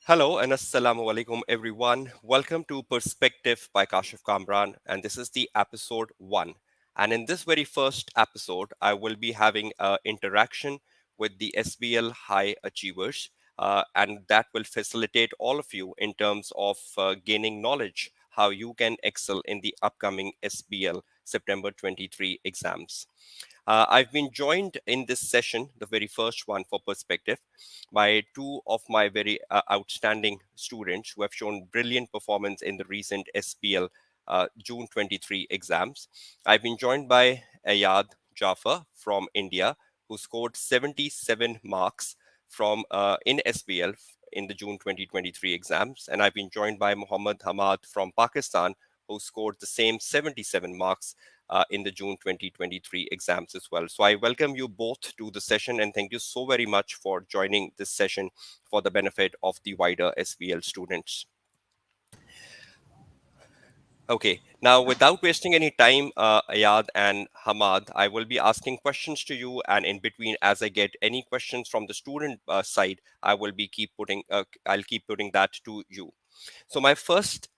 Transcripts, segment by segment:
Hello and assalamu alaikum everyone. Welcome to Perspective by Kashif Kamran, and this is the episode 1. And in this very first episode, I will be having an interaction with the SBL high achievers, and that will facilitate all of you in terms of gaining knowledge how you can excel in the upcoming SBL September 23 exams. I've been joined in this session, the very first one for Perspective, by two of my very outstanding students who have shown brilliant performance in the recent SBL June 23 exams. I've been joined by Ayad Jafar from India, who scored 77 marks from in SBL in the June 2023 exams. And I've been joined by Muhammad Hamad from Pakistan, who scored the same 77 marks in the June 2023 exams as well. So I welcome you both to the session and thank you so very much for joining this session for the benefit of the wider SBL students. Okay, now without wasting any time, Ayad and Hamad, I will be asking questions to you, and in between, as I get any questions from the student side, I'll keep putting that to you. So my first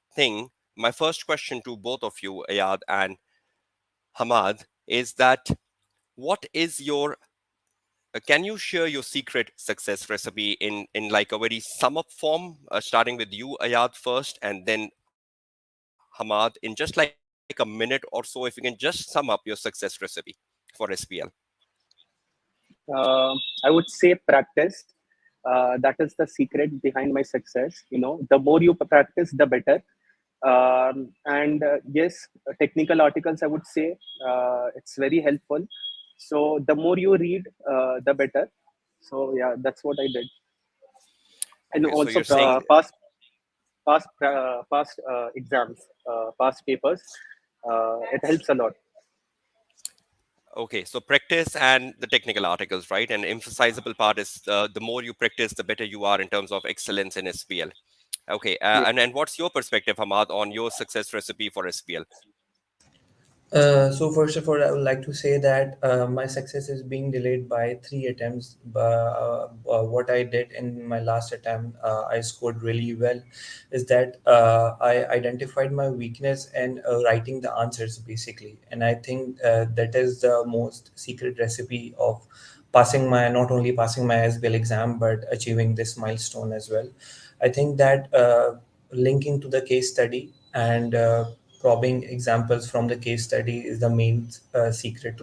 question to both of you, Ayad and Hamad, is that what is your can you share your secret success recipe in like a very sum up form, starting with you, Ayad, first, and then Hamad, in just like a minute or so, if you can just sum up your success recipe for SPL. I would say practice. That is the secret behind my success. The more you practice, the better. And yes, technical articles, I would say, it's very helpful. So the more you read, the better. So yeah, that's what I did. And Okay, so also you're saying past exams, past papers. It helps a lot. okay, so practice and the technical articles, right? And emphasizable part is the more you practice, the better you are in terms of excellence in SPL. Okay, Yes. and what's your perspective, Hamad, on your success recipe for SPL? So first of all, I would like to say that my success is being delayed by 3 attempts. What I did in my last attempt, I scored really well. Is that I identified my weakness and writing the answers basically, and I think that is the most secret recipe of passing my not only passing my SBL exam but achieving this milestone as well. I think that linking to the case study and probing examples from the case study is the main secret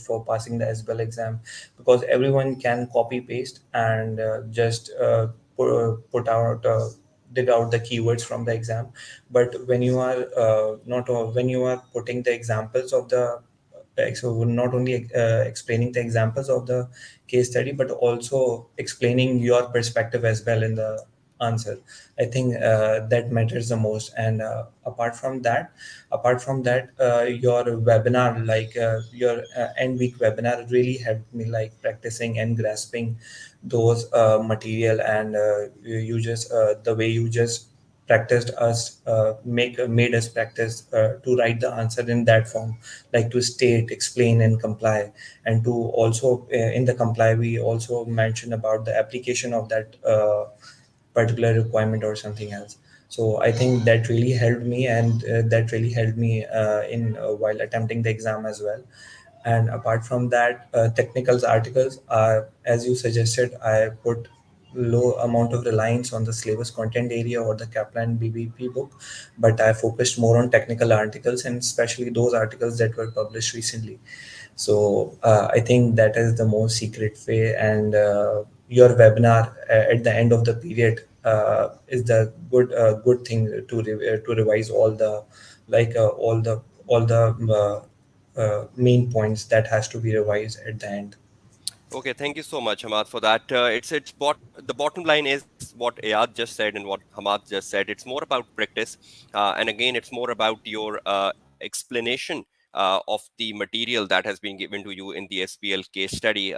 for passing the SBL exam, because everyone can copy paste and just put out dig out the keywords from the exam. But when you are not when you are putting the examples of the so not only explaining the examples of the case study but also explaining your perspective as well in the answer. I think that matters the most. And apart from that, your webinar, like your end week webinar, really helped me like practicing and grasping those material. And you just the way you just practiced us make made us practice to write the answer in that form, like to state, explain, and comply. And to also in the comply, we also mentioned about the application of that particular requirement or something else. So I think that really helped me, and that really helped me in while attempting the exam as well. And apart from that, technicals articles are, as you suggested, I put low amount of reliance on the syllabus content area or the Kaplan BBP book, but I focused more on technical articles, and especially those articles that were published recently. So I think that is the most secret way. And your webinar at the end of the period is the good thing to revise all the main points that has to be revised at the end. Okay, thank you so much, Hamad, for that. The bottom line is what Ayad just said and what Hamad just said. It's more about practice, and again, it's more about your explanation of the material that has been given to you in the SPL case study.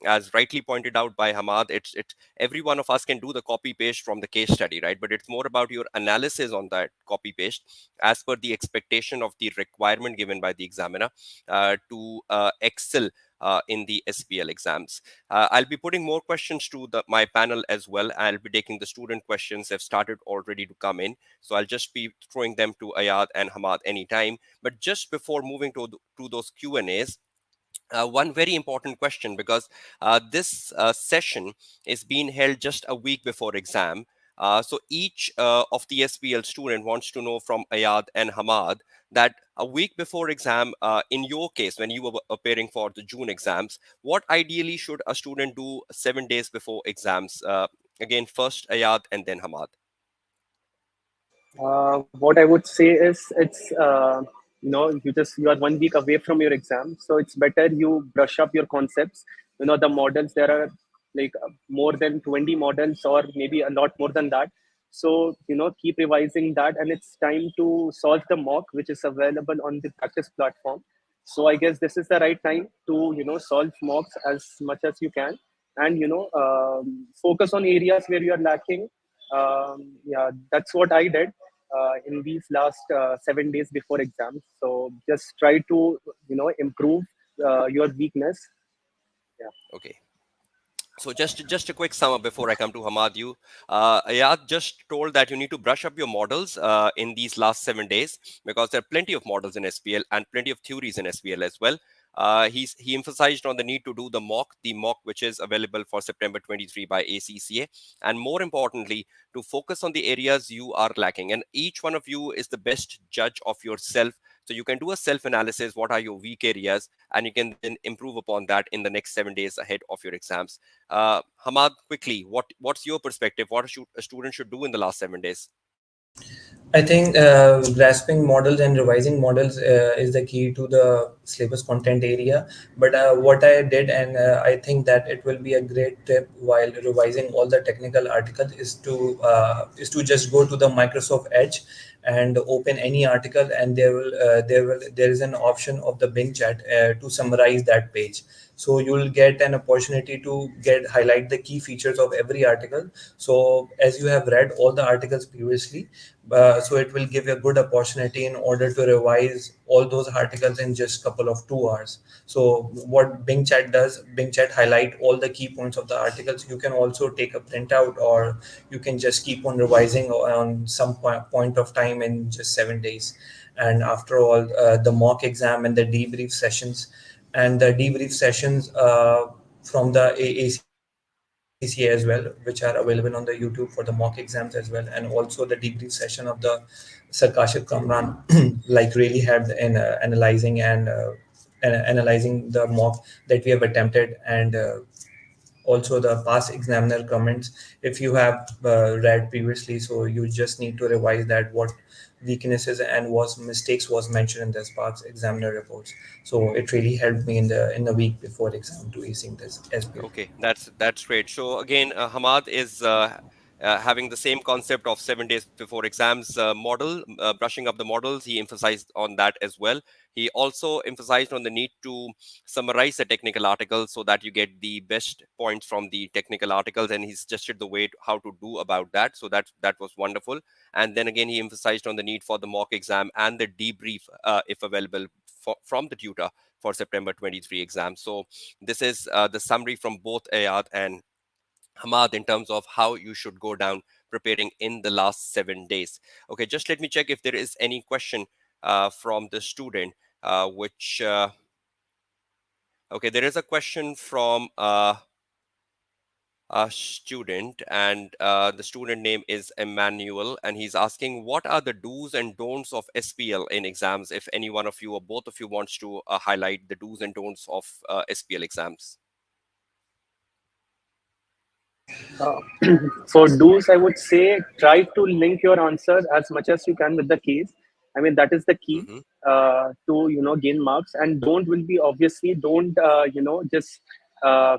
As rightly pointed out by Hamad, it's every one of us can do the copy paste from the case study, right? But it's more about your analysis on that copy paste as per the expectation of the requirement given by the examiner to excel in the SBL exams. I'll be putting more questions to my panel as well. I'll be taking the student questions. They've started already to come in. So I'll just be throwing them to Ayad and Hamad anytime. But just before moving to those Q&As, one very important question, because this session is being held just a week before exam. So each of the SBL student wants to know from Ayad and Hamad that a week before exam, in your case, when you were preparing for the June exams, what ideally should a student do 7 days before exams? Again, first Ayad and then Hamad. What I would say is you are 1 week away from your exam, so it's better you brush up your concepts. The models, there are like more than 20 models, or maybe a lot more than that. So keep revising that, and it's time to solve the mock which is available on the practice platform. So I guess this is the right time to solve mocks as much as you can, and focus on areas where you are lacking. Yeah, that's what I did in these last 7 days before exams. So just try to improve your weakness. Yeah. Okay. So just a quick sum up before I come to Hamad. You, Ayad just told that you need to brush up your models in these last 7 days, because there are plenty of models in SPL and plenty of theories in SPL as well. He emphasized on the need to do the mock which is available for September 23 by ACCA, and more importantly, to focus on the areas you are lacking. And each one of you is the best judge of yourself. So you can do a self analysis. What are your weak areas? And you can then improve upon that in the next 7 days ahead of your exams. Hamad, quickly, what's your perspective? What should a student should do in the last 7 days? I think grasping models and revising models is the key to the syllabus content area. But what I did, and I think that it will be a great tip while revising all the technical articles, is to just go to the Microsoft Edge and open any article, and there is an option of the Bing chat to summarize that page. So you will get an opportunity to get highlight the key features of every article. So as you have read all the articles previously, so it will give you a good opportunity in order to revise all those articles in just couple of 2 hours. So what Bing chat does, Bing chat highlight all the key points of the articles. You can also take a printout, or you can just keep on revising on some point of time in just 7 days. And after all, the mock exam and the debrief sessions, from the ACCA as well, which are available on the YouTube for the mock exams as well, and also the debrief session of the Sarkashif Kamran like really helped in analyzing the mock that we have attempted, and also the past examiner comments if you have read previously. So you just need to revise that what weaknesses and was mistakes was mentioned in the past examiner reports. So it really helped me in the week before exam to acing this SBL. Okay, that's great. So again, Hamad is having the same concept of 7 days before exams model, brushing up the models. He emphasized on that as well. He also emphasized on the need to summarize the technical articles so that you get the best points from the technical articles, and he suggested the way how to do about that. So that was wonderful. And then again, he emphasized on the need for the mock exam and the debrief, if available, from the tutor for September 23 exam. So this is the summary from both Ayad and Hamad in terms of how you should go down preparing in the last 7 days. Okay, just let me check if there is any question from the student, which, okay, there is a question from a student, and the student name is Emmanuel, and he's asking, what are the do's and don'ts of SPL in exams? If any one of you or both of you wants to highlight the do's and don'ts of SPL exams. Uh, for do's, I would say try to link your answer as much as you can with the case. I mean, that is the key Hmm. to gain marks. And don't will be obviously don't just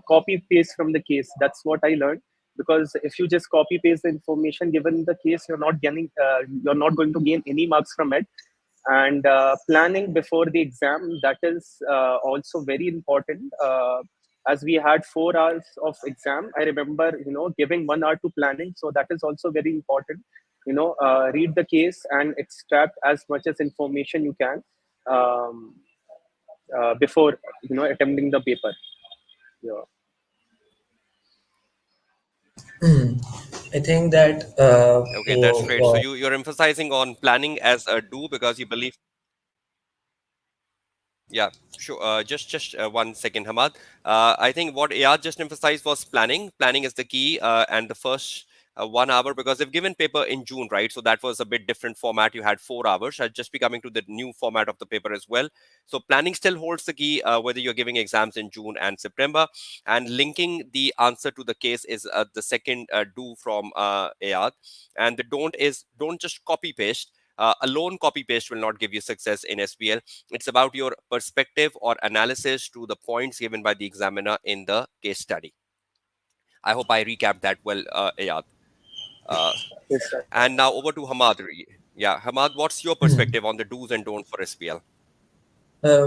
copy paste from the case. That's what I learned, because if you just copy paste the information given in the case, you're not going to gain any marks from it. And planning before the exam, that is also very important. As we had 4 hours of exam, I remember giving 1 hour to planning, so that is also very important. Read the case and extract as much as information you can. um, before attempting the paper. Yeah. I think that Okay, that's great. So you're emphasizing on planning as a do because you believe. Yeah, sure. Just 1 second, Hamad. I think what Ayad just emphasized was planning. Planning is the key, and the first 1 hour, because they've given paper in June, right? So that was a bit different format. You had 4 hours. I'll just be coming to the new format of the paper as well. So planning still holds the key, whether you're giving exams in June and September, and linking the answer to the case is the second do from Ayad, and the don't is don't just copy paste. Alone copy paste will not give you success in SBL. It's about your perspective or analysis to the points given by the examiner in the case study. I hope I recapped that well, Ayad. Uh, Yes, sir. and now over to Hamad. Yeah, Hamad, what's your perspective on the do's and don'ts for SPL?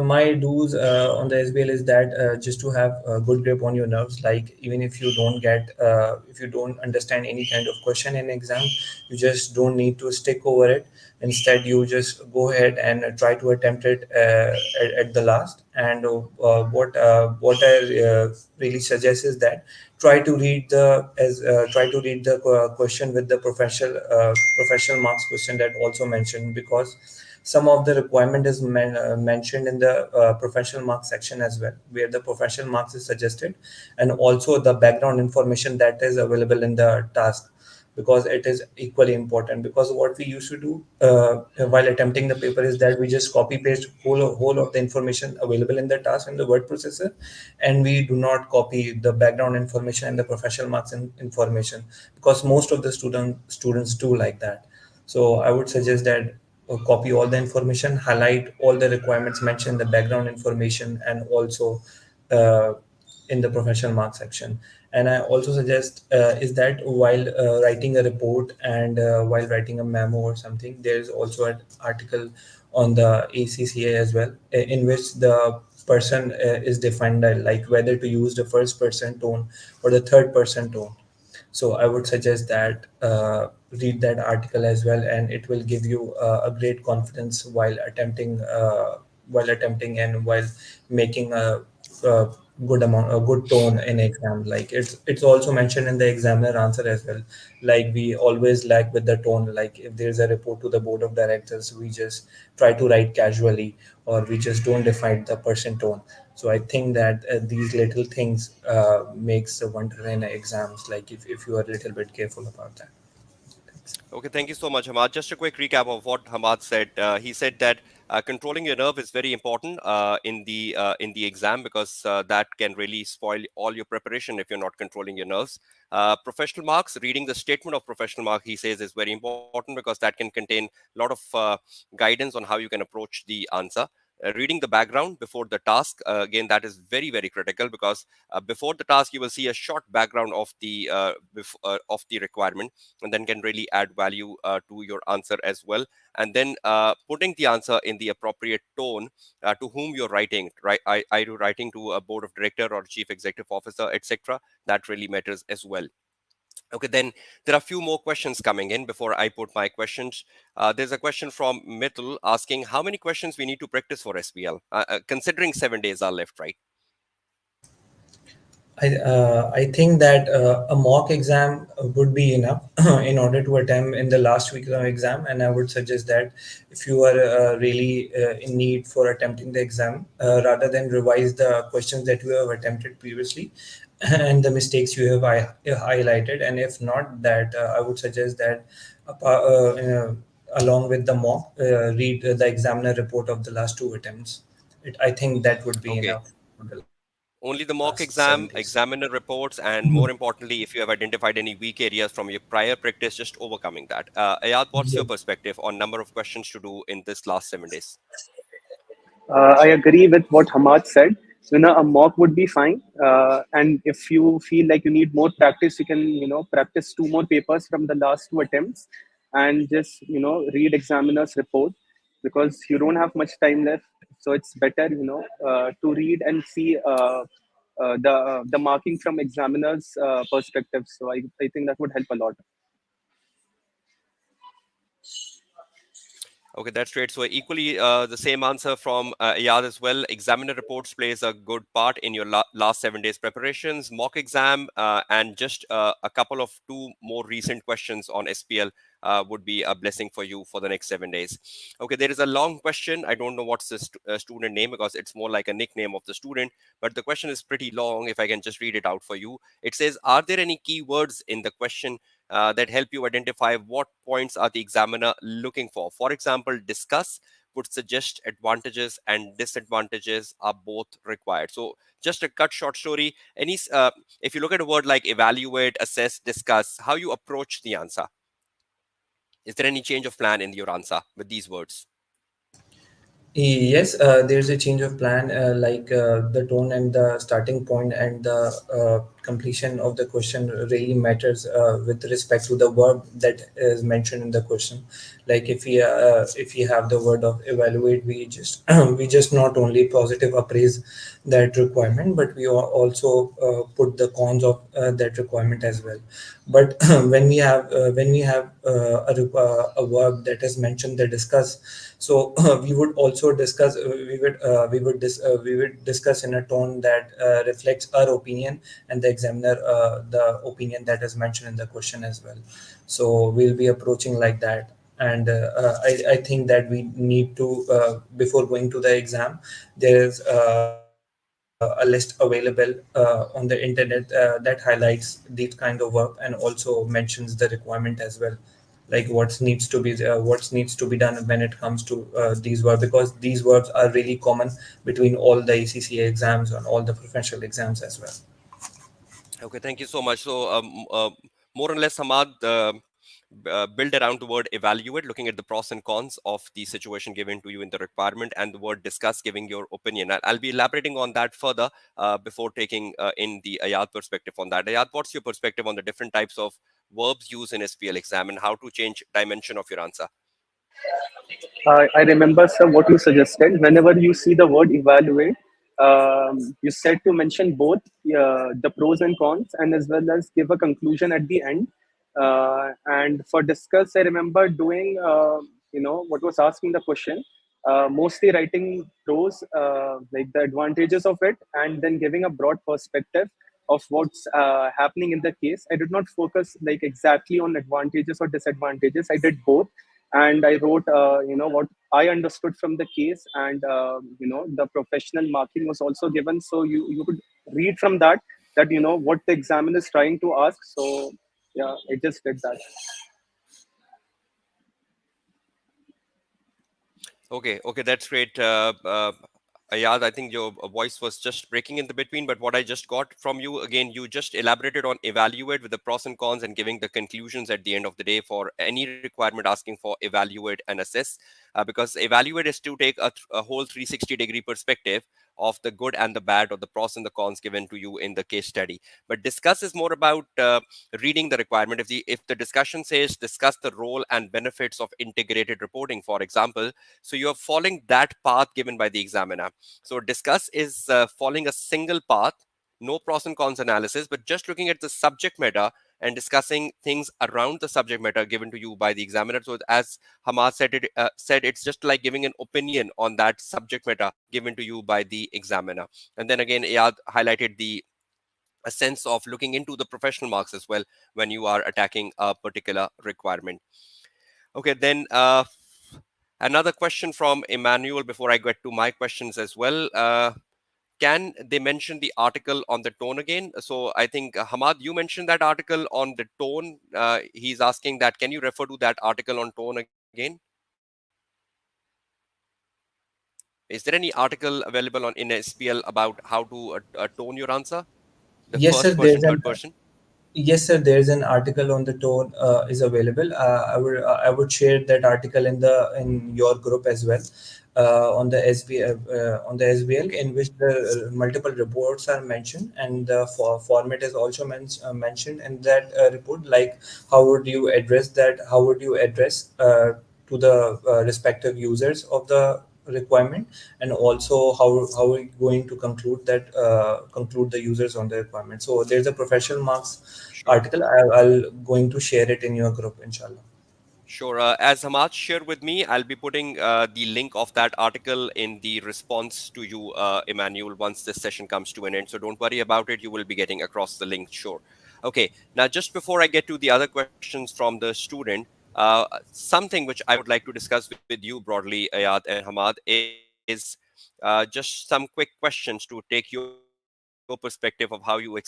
my do's on the SBL is that just to have a good grip on your nerves. Like even if you don't understand any kind of question in exam, you just don't need to stick over it. Instead, you just go ahead and try to attempt it at the last. And what I really suggest is that try to read the question with the professional marks question that also mentioned, because some of the requirement is mentioned in the professional marks section as well, where the professional marks is suggested, and also the background information that is available in the task, because it is equally important. Because what we used to do while attempting the paper is that we just copy paste whole of the information available in the task in the word processor, and we do not copy the background information and the professional marks information, because most of the students do like that. So I would suggest that copy all the information, highlight all the requirements mentioned in the background information, and also uh, in the professional mark section. And I also suggest is that while writing a report and while writing a memo or something, there is also an article on the ACCA as well, in which the person is defined, like whether to use the first person tone or the third person tone. So I would suggest that read that article as well, and it will give you a great confidence while attempting and while making a a good tone in exam. Like it's also mentioned in the examiner answer as well. Like we always lack with the tone. Like if there's a report to the board of directors, we just try to write casually, or we just don't define the person tone. So I think that these little things makes a wonder in exams, like if you are a little bit careful about that. Thanks. Okay, thank you so much, Hamad. Just a quick recap of what Hamad said. He said that controlling your nerve is very important in the exam, because that can really spoil all your preparation if you're not controlling your nerves. Professional marks, reading the statement of professional mark, he says, is very important because that can contain a lot of guidance on how you can approach the answer. Reading the background before the task, again, that is very very critical, because before the task you will see a short background of the requirement, and then can really add value to your answer as well. And then putting the answer in the appropriate tone to whom you're writing, right? Are you writing to a board of director or chief executive officer, etc.? That really matters as well. Okay, then there are a few more questions coming in before I put my questions. There's a question from Mithul asking how many questions we need to practice for SPL, considering 7 days are left, right? I think that a mock exam would be enough in order to attempt in the last week of exam, and I would suggest that if you are really in need for attempting the exam, rather than revise the questions that you have attempted previously and the mistakes you have highlighted, and if not, that I would suggest that along with the mock, read the examiner report of the last two attempts. I think that would be Okay. enough for the last seven Only the days. mock exam, examiner reports, and more importantly, if you have identified any weak areas from your prior practice, just overcoming that. Ayad, what's your Yes. perspective on number of questions to do in this last 7 days? I agree with what Hamad said. A mock would be fine. And if you feel like you need more practice, you can, practice two more papers from the last two attempts and just, read examiner's report, because you don't have much time left. So it's better, to read and see the marking from examiner's perspective. So I think that would help a lot. Okay, that's great. So equally, the same answer from Ayad as well. Examiner reports plays a good part in your last 7 days preparations, mock exam, and just a couple of two more recent questions on SPL would be a blessing for you for the next 7 days. Okay, there is a long question. I don't know what's the student name because it's more like a nickname of the student, but the question is pretty long. If I can just read it out for you, it says, "Are there any keywords in the question that help you identify what points are the examiner looking for? For example, discuss would suggest advantages and disadvantages are both required." So just a cut short story. If you look at a word like evaluate, assess, discuss, how you approach the answer. Is there any change of plan in your answer with these words? Yes, there's a change of plan, like the tone and the starting point and the completion of the question really matters with respect to the verb that is mentioned in the question. Like if we have the word of evaluate, we just we just not only positive appraise that requirement, but we also put the cons of that requirement as well. But when we have a verb that is mentioned, the discuss, so we would also discuss we would discuss in a tone that reflects our opinion and the examiner the opinion that is mentioned in the question as well. So we'll be approaching like that. And I think that we need to before going to the exam, there's a list available on the internet that highlights these kind of work and also mentions the requirement as well, like what needs to be done when it comes to these verbs, because these verbs are really common between all the ACCA exams and all the professional exams as well. Okay, thank you so much. So, more or less, Hamad, build around the word evaluate, looking at the pros and cons of the situation given to you in the requirement, and the word discuss, giving your opinion. I'll be elaborating on that further before taking in the Ayad perspective on that. Ayad, what's your perspective on the different types of verbs used in SPL exam and how to change dimension of your answer? I remember, sir, what you suggested. Whenever you see the word evaluate, you said to mention both the pros and cons, and as well as give a conclusion at the end. And for discuss, I remember doing, what was asking the question, mostly writing pros, like the advantages of it, and then giving a broad perspective of what's happening in the case. I did not focus like exactly on advantages or disadvantages. I did both, and I wrote, what I understood from the case, and the professional marking was also given, so you could read from that what the examiner is trying to ask. So yeah, I just did that. Okay, that's great. Ayad, I think your voice was just breaking in the between, but what I just got from you again, you just elaborated on evaluate with the pros and cons and giving the conclusions at the end of the day for any requirement asking for evaluate and assess. Because evaluate is to take a whole 360-degree perspective of the good and the bad or the pros and the cons given to you in the case study. But discuss is more about reading the requirement. If the discussion says discuss the role and benefits of integrated reporting, for example, so you are following that path given by the examiner. So discuss is following a single path, no pros and cons analysis, but just looking at the subject matter and discussing things around the subject matter given to you by the examiner. So as Hamad said it's just like giving an opinion on that subject matter given to you by the examiner. And then again, Ayad highlighted the a sense of looking into the professional marks as well when you are attacking a particular requirement. Okay, then another question from Emmanuel before I get to my questions as well. Can they mention the article on the tone again? So I think Hamad, you mentioned that article on the tone. He's asking that, can you refer to that article on tone again? Is there any article available on in SPL about how to tone your answer? The Yes, sir. first person, third person? Yes, sir. There's an article on the tone is available. I would share that article in your group as well, on the SBL, in which the multiple reports are mentioned, and the format is also mentioned in that report. Like how would you address that? How would you address to the respective users of the requirement, and also how are you going to conclude the users on the requirement. So there's a professional marks Sure. article. I'll going to share it in your group, inshallah. Sure. As Hamad shared with me, I'll be putting the link of that article in the response to you, Emmanuel, once this session comes to an end. So don't worry about it. You will be getting across the link, sure. Okay. Now, just before I get to the other questions from the student, something which I would like to discuss with you broadly, Ayad and Hamad, is just some quick questions to take your perspective of how you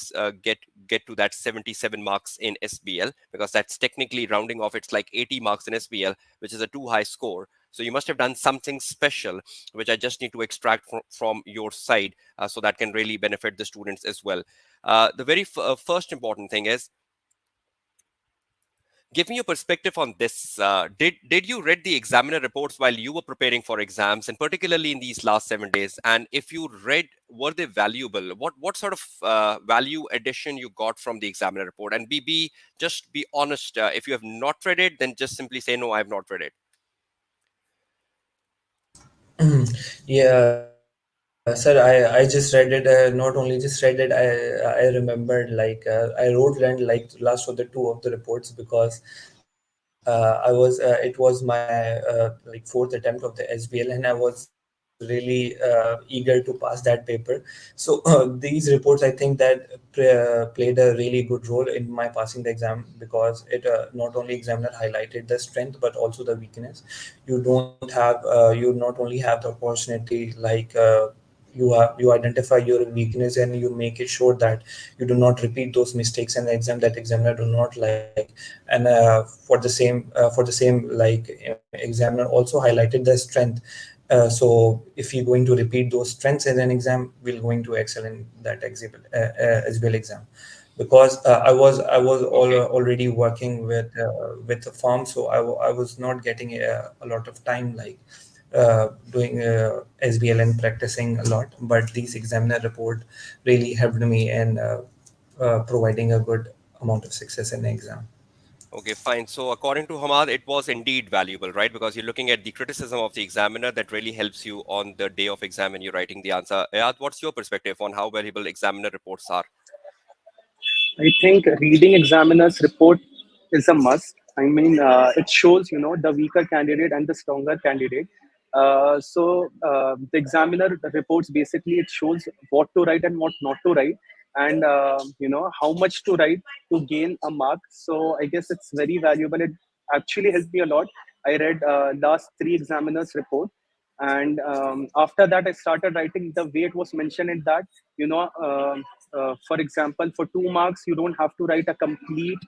get to that 77 marks in SBL, because that's technically rounding off. It's like 80 marks in SBL, which is a too high score. So you must have done something special, which I just need to extract from your side, so that can really benefit the students as well. The very first important thing is, give me your perspective on this. Did you read the examiner reports while you were preparing for exams, and particularly in these last 7 days? And if you read, were they valuable? What sort of value addition you got from the examiner report? And just be honest. If you have not read it, then just simply say no, I have not read it. Yeah, sir, I just read it. Not only just read it, I remembered, like I wrote and like last of the two of the reports, because I was it was my like fourth attempt of the SBL, and I was really eager to pass that paper. So these reports, I think that played a really good role in my passing the exam, because it not only examiner highlighted the strength but also the weakness. You not only have the opportunity, like you identify your weakness and you make it sure that you do not repeat those mistakes in the exam that examiner do not like. And for the same, like examiner also highlighted the strength. So if you're going to repeat those strengths in an exam, we're going to excel in that SBL exam. Because already working with a farm, so I was not getting a lot of time, like doing SBL and practicing a lot. But these examiner report really helped me in providing a good amount of success in the exam. Okay, fine. So according to Hamad, it was indeed valuable, right? Because you're looking at the criticism of the examiner that really helps you on the day of exam when you're writing the answer. Ayad, what's your perspective on how valuable examiner reports are? I think reading examiner's report is a must. I mean, it shows, the weaker candidate and the stronger candidate. The examiner reports, basically it shows what to write and what not to write, and how much to write to gain a mark. So I guess it's very valuable. It actually helped me a lot. I read last three examiners report, and after that I started writing the way it was mentioned in that. For example, for 2 marks you don't have to write a complete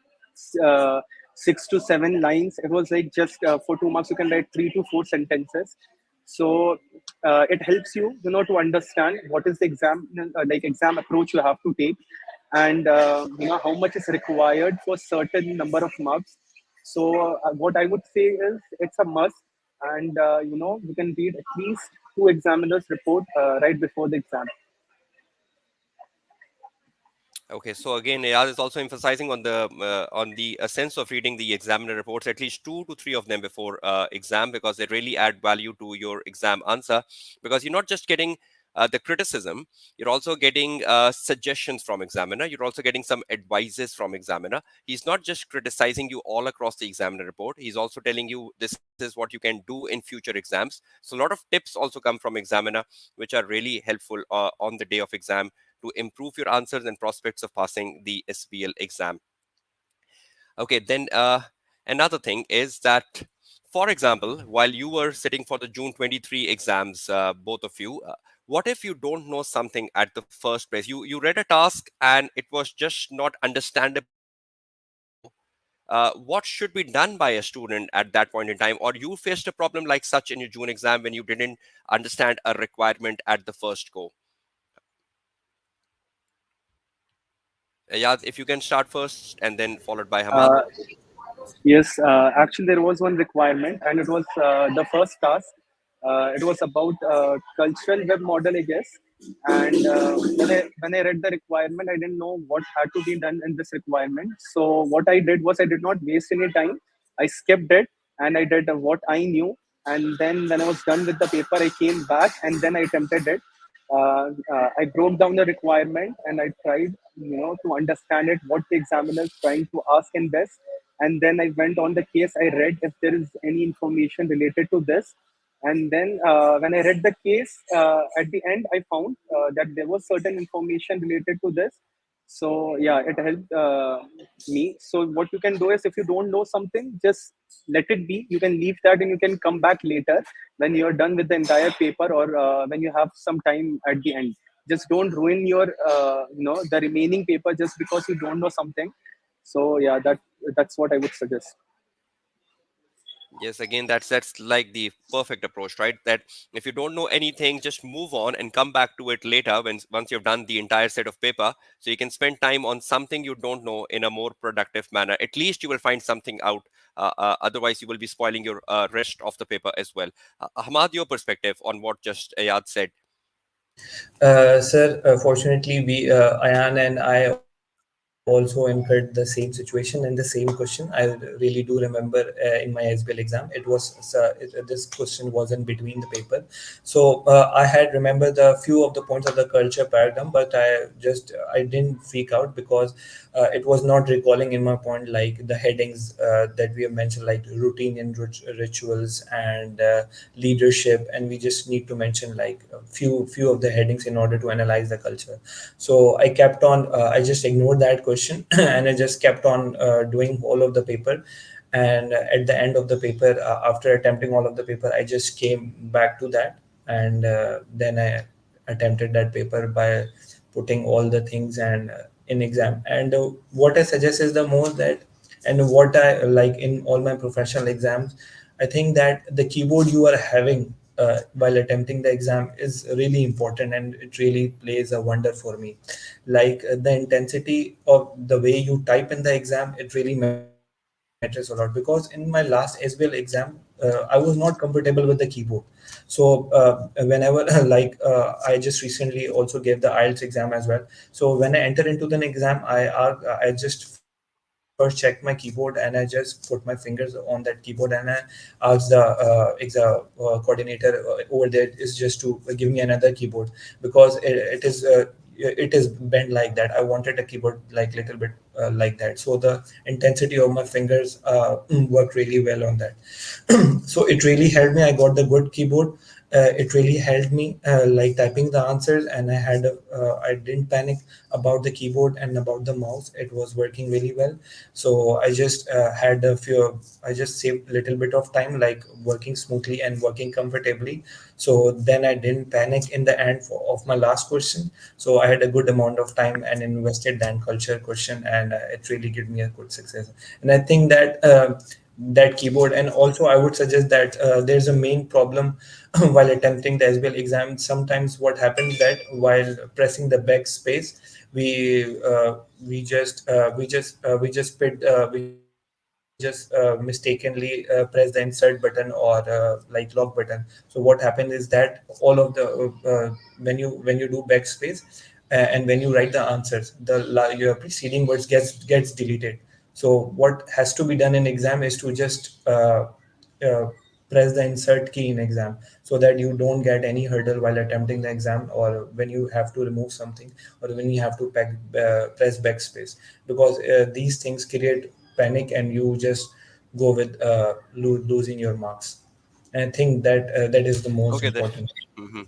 uh, 6 to 7 lines. It was like just for 2 marks you can write 3 to 4 sentences. So it helps you, to understand what is the exam approach you have to take, and how much is required for certain number of marks. So what I would say is it's a must, and you can read at least two examiners report right before the exam. Okay, so again, Ayaz is also emphasizing on the sense of reading the examiner reports, at least 2 to 3 of them before exam, because they really add value to your exam answer. Because you're not just getting the criticism, you're also getting suggestions from examiner. You're also getting some advices from examiner. He's not just criticizing you all across the examiner report. He's also telling you this is what you can do in future exams. So a lot of tips also come from examiner, which are really helpful on the day of exam to improve your answers and prospects of passing the SBL exam. Okay, then another thing is that, for example, while you were sitting for the June 23 exams, both of you, what if you don't know something at the first place? You read a task and it was just not understandable at the first go. What should be done by a student at that point in time? Or you faced a problem like such in your June exam when you didn't understand a requirement at the first go? Yeah, if you can start first and then followed by Hamad. uh, Yes, actually, there was one requirement, and it was the first task. It was about cultural web model, I guess. And when I read the requirement, I didn't know what had to be done in this requirement. So what I did was I did not waste any time. I skipped it and I did what I knew. And then when I was done with the paper, I came back and then I attempted it. I broke down the requirement and I tried, to understand it, what the examiner is trying to ask in this, and then I went on the case. I read if there is any information related to this, and then when I read the case, at the end I found that there was certain information related to this. So yeah, it helped me. So what you can do is, if you don't know something, just let it be. You can leave that and you can come back later when you're done with the entire paper, or when you have some time at the end. Just don't ruin your the remaining paper just because you don't know something. So yeah, that's what I would suggest. Yes, again, that's like the perfect approach, right? That if you don't know anything, just move on and come back to it later when once you've done the entire set of paper, so you can spend time on something you don't know in a more productive manner. At least you will find something out. Otherwise, you will be spoiling your rest of the paper as well. Hamad, your perspective on what just Ayad said. Sir, fortunately, Ayan and I also incurred the same situation and the same question. I really do remember in my SBL exam, this question wasn't between the paper. So I had remembered the few of the points of the culture paradigm, but I didn't freak out because it was not recalling in my point like the headings that we have mentioned, like routine and rituals and leadership, and we just need to mention like a few of the headings in order to analyze the culture. So I kept on I just ignored that question and I just kept on doing all of the paper. And at the end of the paper, after attempting all of the paper, I just came back to that, and then I attempted that paper by putting all the things and in exam. And what I suggest is the more that, and what I like in all my professional exams, I think that the keyboard you are having while attempting the exam is really important, and it really plays a wonder for me. Like the intensity of the way you type in the exam, it really matters a lot, because in my last SBL exam, I was not comfortable with the keyboard. So whenever I just recently also gave the IELTS exam as well. So when I enter into the exam, I just first check my keyboard and I just put my fingers on that keyboard, and I ask the coordinator over there is just to give me another keyboard, because it is bent like that. I wanted a keyboard like little bit like that, so the intensity of my fingers worked really well on that. So it really helped me. I got the good keyboard. It really helped me like typing the answers, and I didn't panic about the keyboard and about the mouse. It was working really well. So I just saved a little bit of time, like working smoothly and working comfortably. So then I didn't panic in the end of my last question. So I had a good amount of time and invested that culture question, and it really gave me a good success. And I think that that keyboard, and also I would suggest that there's a main problem while attempting the SBL exam. Sometimes what happens that while pressing the backspace, we just mistakenly press the insert button or like lock button. So what happens is that all of the when you do backspace and when you write the answers, your preceding words gets deleted. So what has to be done in exam is to just uh, press the insert key in exam, so that you don't get any hurdle while attempting the exam, or when you have to remove something, or when you have to press backspace, because these things create panic and you just go with losing your marks. And I think that that is the most Okay, important. mhm.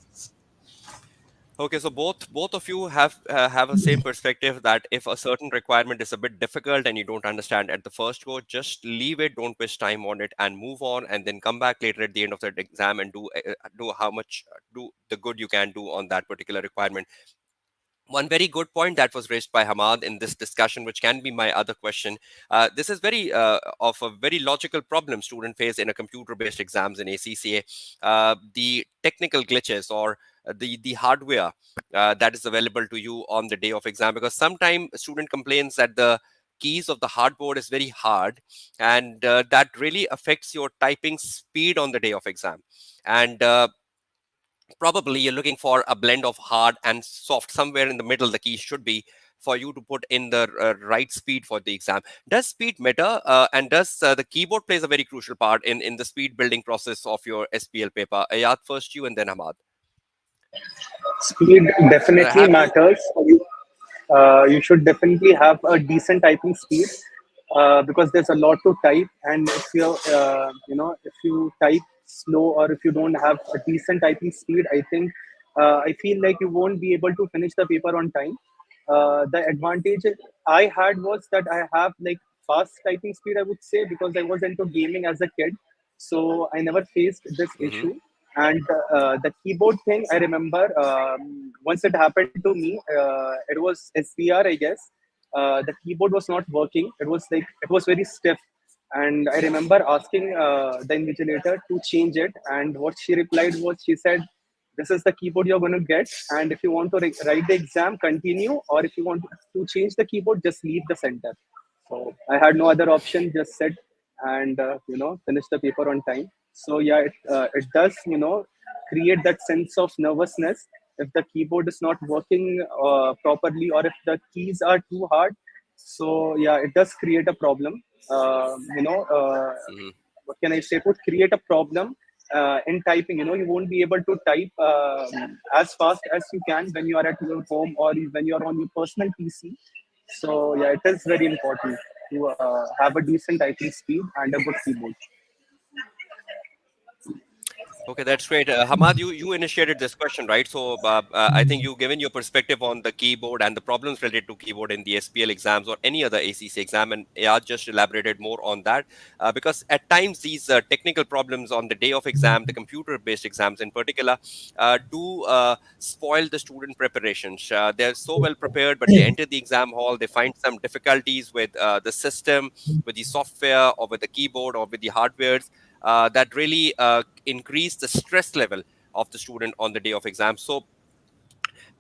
Okay, so both of you have a same perspective that if a certain requirement is a bit difficult and you don't understand at the first go, just leave it, don't waste time on it, and move on, and then come back later at the end of the exam and do how much do the good you can do on that particular requirement. One very good point that was raised by Hamad in this discussion, which can be my other question. This is very of a very logical problem students face in a computer-based exams in ACCA. The technical glitches or the hardware that is available to you on the day of exam, because sometimes a student complains that the keys of the hardboard is very hard, and that really affects your typing speed on the day of exam. And probably you're looking for a blend of hard and soft. Somewhere in the middle the key should be, for you to put in the right speed for the exam. Does speed matter, and does the keyboard plays a very crucial part in the speed building process of your SPL paper? Ayat, first you, and then Hamad. Speed definitely Have you matters. You should definitely have a decent typing speed. because there's a lot to type, and if if you type slow, or if you don't have a decent typing speed, I think I feel like you won't be able to finish the paper on time. The advantage I had was that I have like fast typing speed, I would say, because I was into gaming as a kid, so I never faced this Hmm. issue. And the keyboard thing, I remember once it happened to me. It was SBR, I guess. The keyboard was not working. It was very stiff, and I remember asking the invigilator to change it. And what she replied was, she said, "This is the keyboard you're going to get, and if you want to write the exam, continue, or if you want to change the keyboard, just leave the center." So I had no other option, just sit and finish the paper on time. So yeah, it does create that sense of nervousness if the keyboard is not working properly, or if the keys are too hard. So yeah, it does create a problem. Hmm. What can I say? It would create a problem in typing. You won't be able to type as fast as you can when you are at your home, or when you are on your personal PC. So yeah, it is very important to have a decent typing speed and a good keyboard. Okay, that's great. Hamad, you initiated this question, right? So I think you've given your perspective on the keyboard and the problems related to keyboard in the SPL exams or any other ACC exam, and Ayad just elaborated more on that. Because at times these technical problems on the day of exam, the computer-based exams in particular, do spoil the student preparations. They're so well prepared, but they enter the exam hall, they find some difficulties with the system, with the software, or with the keyboard, or with the hardware that really increase the stress level of the student on the day of exam. So,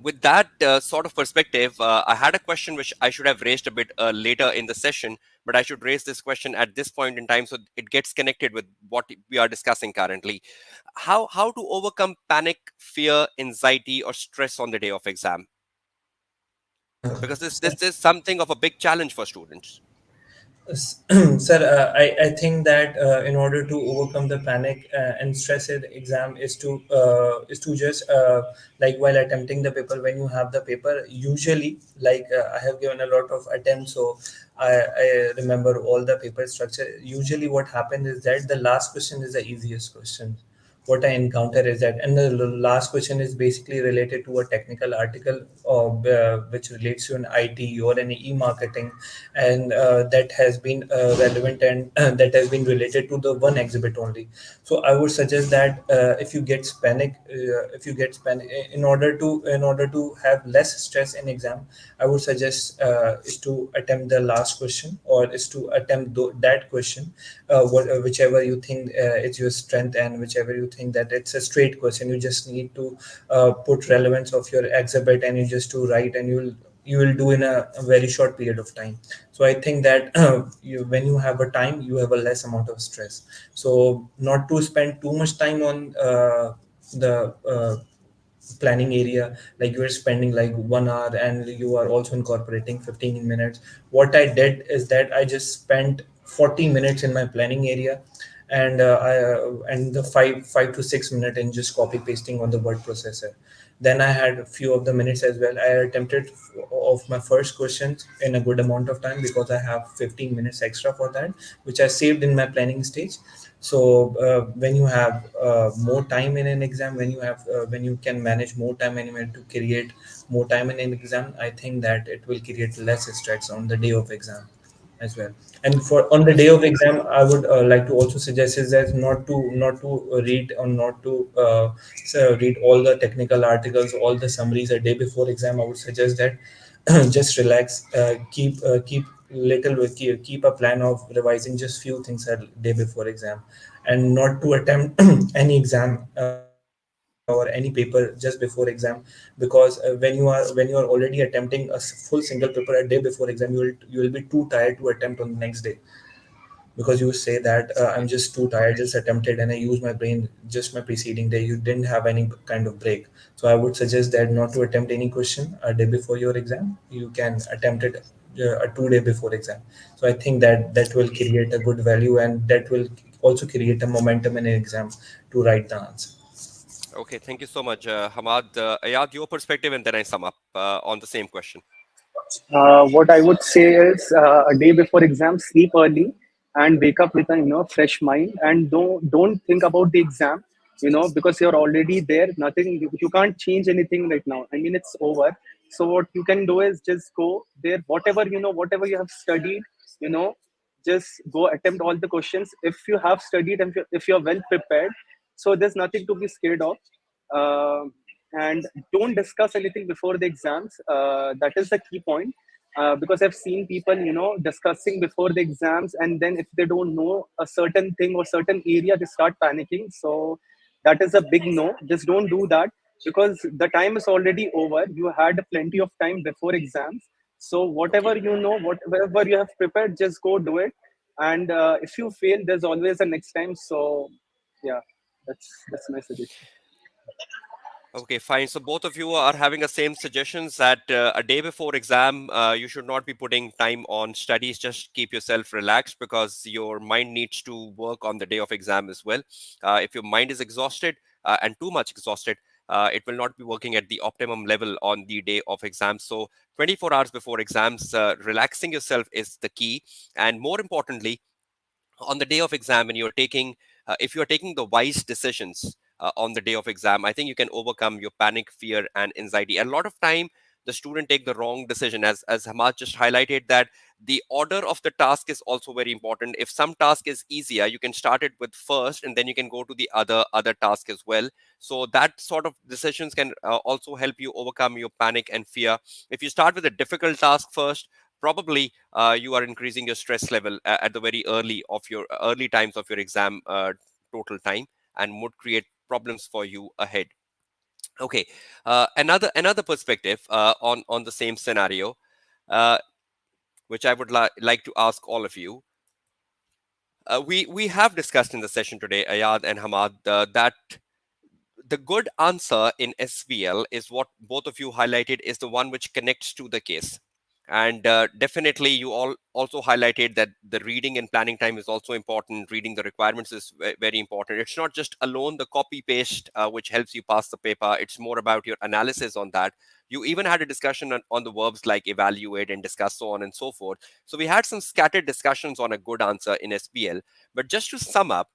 with that sort of perspective, I had a question which I should have raised a bit later in the session, but I should raise this question at this point in time so it gets connected with what we are discussing currently. How to overcome panic, fear, anxiety, or stress on the day of exam? Because this is something of a big challenge for students. Sir, I think that in order to overcome the panic and stress in exam is to just like while attempting the paper, when you have the paper, usually like I have given a lot of attempts, so I remember all the paper structure. Usually what happens is that the last question is the easiest question. What I encounter is that, and the last question is basically related to a technical article which relates to an IT or an e-marketing, and that has been relevant, and that has been related to the one exhibit only. So I would suggest that if you get panic, in order to have less stress in exam, I would suggest is to attempt the last question, or is to attempt that question, whichever you think is your strength, and whichever you think that it's a straight question. You just need to put relevance of your exhibit, and you just to write, and you will do in a very short period of time. So I think that when you have a time, you have a less amount of stress. So not to spend too much time on the planning area, like you are spending like 1 hour and you are also incorporating 15 minutes. What I did is that I just spent 40 minutes in my planning area, and and the 5 to 6 minutes in just copy pasting on the word processor. Then I had a few of the minutes as well. I attempted of my first questions in a good amount of time, because I have 15 minutes extra for that, which I saved in my planning stage. So when you have more time in an exam, when you can manage more time anywhere to create more time in an exam, I think that it will create less stress on the day of exam as well. And for on the Okay, day so of exam, I would like to also suggest is that not to read, or not to read all the technical articles, all the summaries a day before exam. I would suggest that just relax, keep a plan of revising just few things a day before exam, and not to attempt any exam or any paper just before exam, because when you are already attempting a full single paper a day before exam, you will be too tired to attempt on the next day, because you say that I'm okay. just too tired, just attempted, and I use my brain just my preceding day. You didn't have any kind of break. So I would suggest that not to attempt any question a day before your exam. You can attempt it a 2 day before exam. So I think that that will create a good value, and that will also create a momentum in an exam to write the answer. Okay, thank you so much, Hamad. Ayad, your perspective, and then I sum up on the same question. What I would say is a day before exam, sleep early and wake up with a fresh mind, and don't think about the exam, because you're already there. Nothing, you can't change anything right now. I mean, it's over. So what you can do is just go there, whatever whatever you have studied, you know, just go attempt all the questions. If you have studied and if you're well prepared, so there's nothing to be scared of. And don't discuss anything before the exams. That is the key point. Because I've seen people, discussing before the exams, and then if they don't know a certain thing or certain area, they start panicking. So that is a big no. Just don't do that, because the time is already over. You had plenty of time before exams. So whatever Okay. whatever you have prepared, just go do it. And if you fail, there's always a next time. So yeah, that's my suggestion. Okay, fine. So both of you are having the same suggestions that a day before exam, you should not be putting time on studies. Just keep yourself relaxed because your mind needs to work on the day of exam as well. If your mind is exhausted and too much exhausted, it will not be working at the optimum level on the day of exam. So 24 hours before exams, relaxing yourself is the key. And more importantly, on the day of exam when you're taking if you're taking the wise decisions on the day of exam, I think you can overcome your panic, fear and anxiety. A lot of time the student take the wrong decision, as Hamad just highlighted, that the order of the task is also very important. If some task is easier, you can start it with first and then you can go to the other task as well. So that sort of decisions can also help you overcome your panic and fear. If you start with a difficult task first, probably you are increasing your stress level at the very early times of your exam total time, and would create problems for you ahead. Okay, another perspective on the same scenario, uh, which I would like to ask all of you. We have discussed in the session today, Ayad and Hamad, that the good answer in SBL is what both of you highlighted is the one which connects to the case. And definitely, you all also highlighted that the reading and planning time is also important. Reading the requirements is very important. It's not just alone the copy paste which helps you pass the paper. It's more about your analysis on that. You even had a discussion on the verbs like evaluate and discuss, so on and so forth. So we had some scattered discussions on a good answer in SBL. But just to sum up,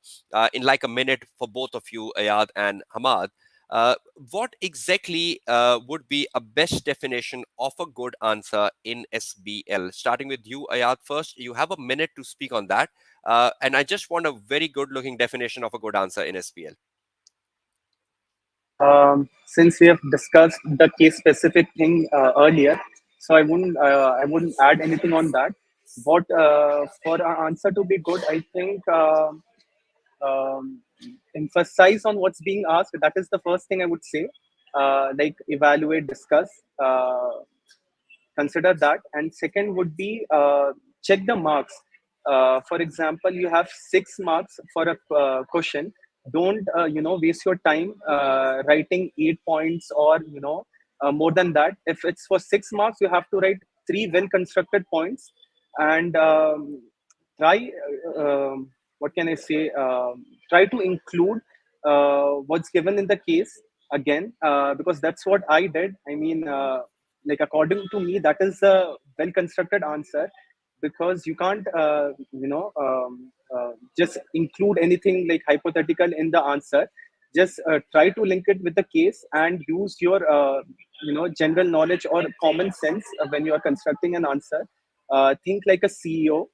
in like a minute for both of you, Ayad and Hamad, uh, what exactly would be a best definition of a good answer in SBL? Starting with you, Ayad, first. You have a minute to speak on that. And I just want a very good looking definition of a good answer in SBL. Since we have discussed the case specific thing earlier, so I wouldn't add anything on that. What for our answer to be good, I think um, emphasize on what's being asked. That is the first thing I would say. Like evaluate, discuss. Consider that. And second would be check the marks. For example, you have 6 marks for a question. Don't waste your time writing 8 points, or more than that. If it's for 6 marks, you have to write three well constructed points. And try what can I say, try to include what's given in the case again, because that's what I did. I mean, like according to me, that is a well constructed answer, because you can't just include anything like hypothetical in the answer. Just try to link it with the case and use your general knowledge or common sense when you are constructing an answer. Think like a CEO.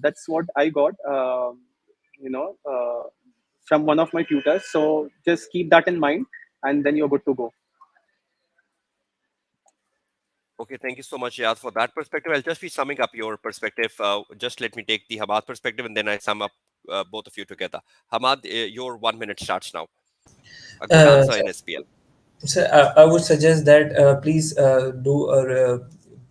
That's what I got, you know uh, from one of my tutors. So just keep that in mind, and then you're good to go. Okay, thank you so much, Ayad, for that perspective. I'll just be summing up your perspective. Just let me take the Hamad perspective and then I sum up both of you together. Hamad, your 1 minute starts now. A good answer So in SPL. So I would suggest that please do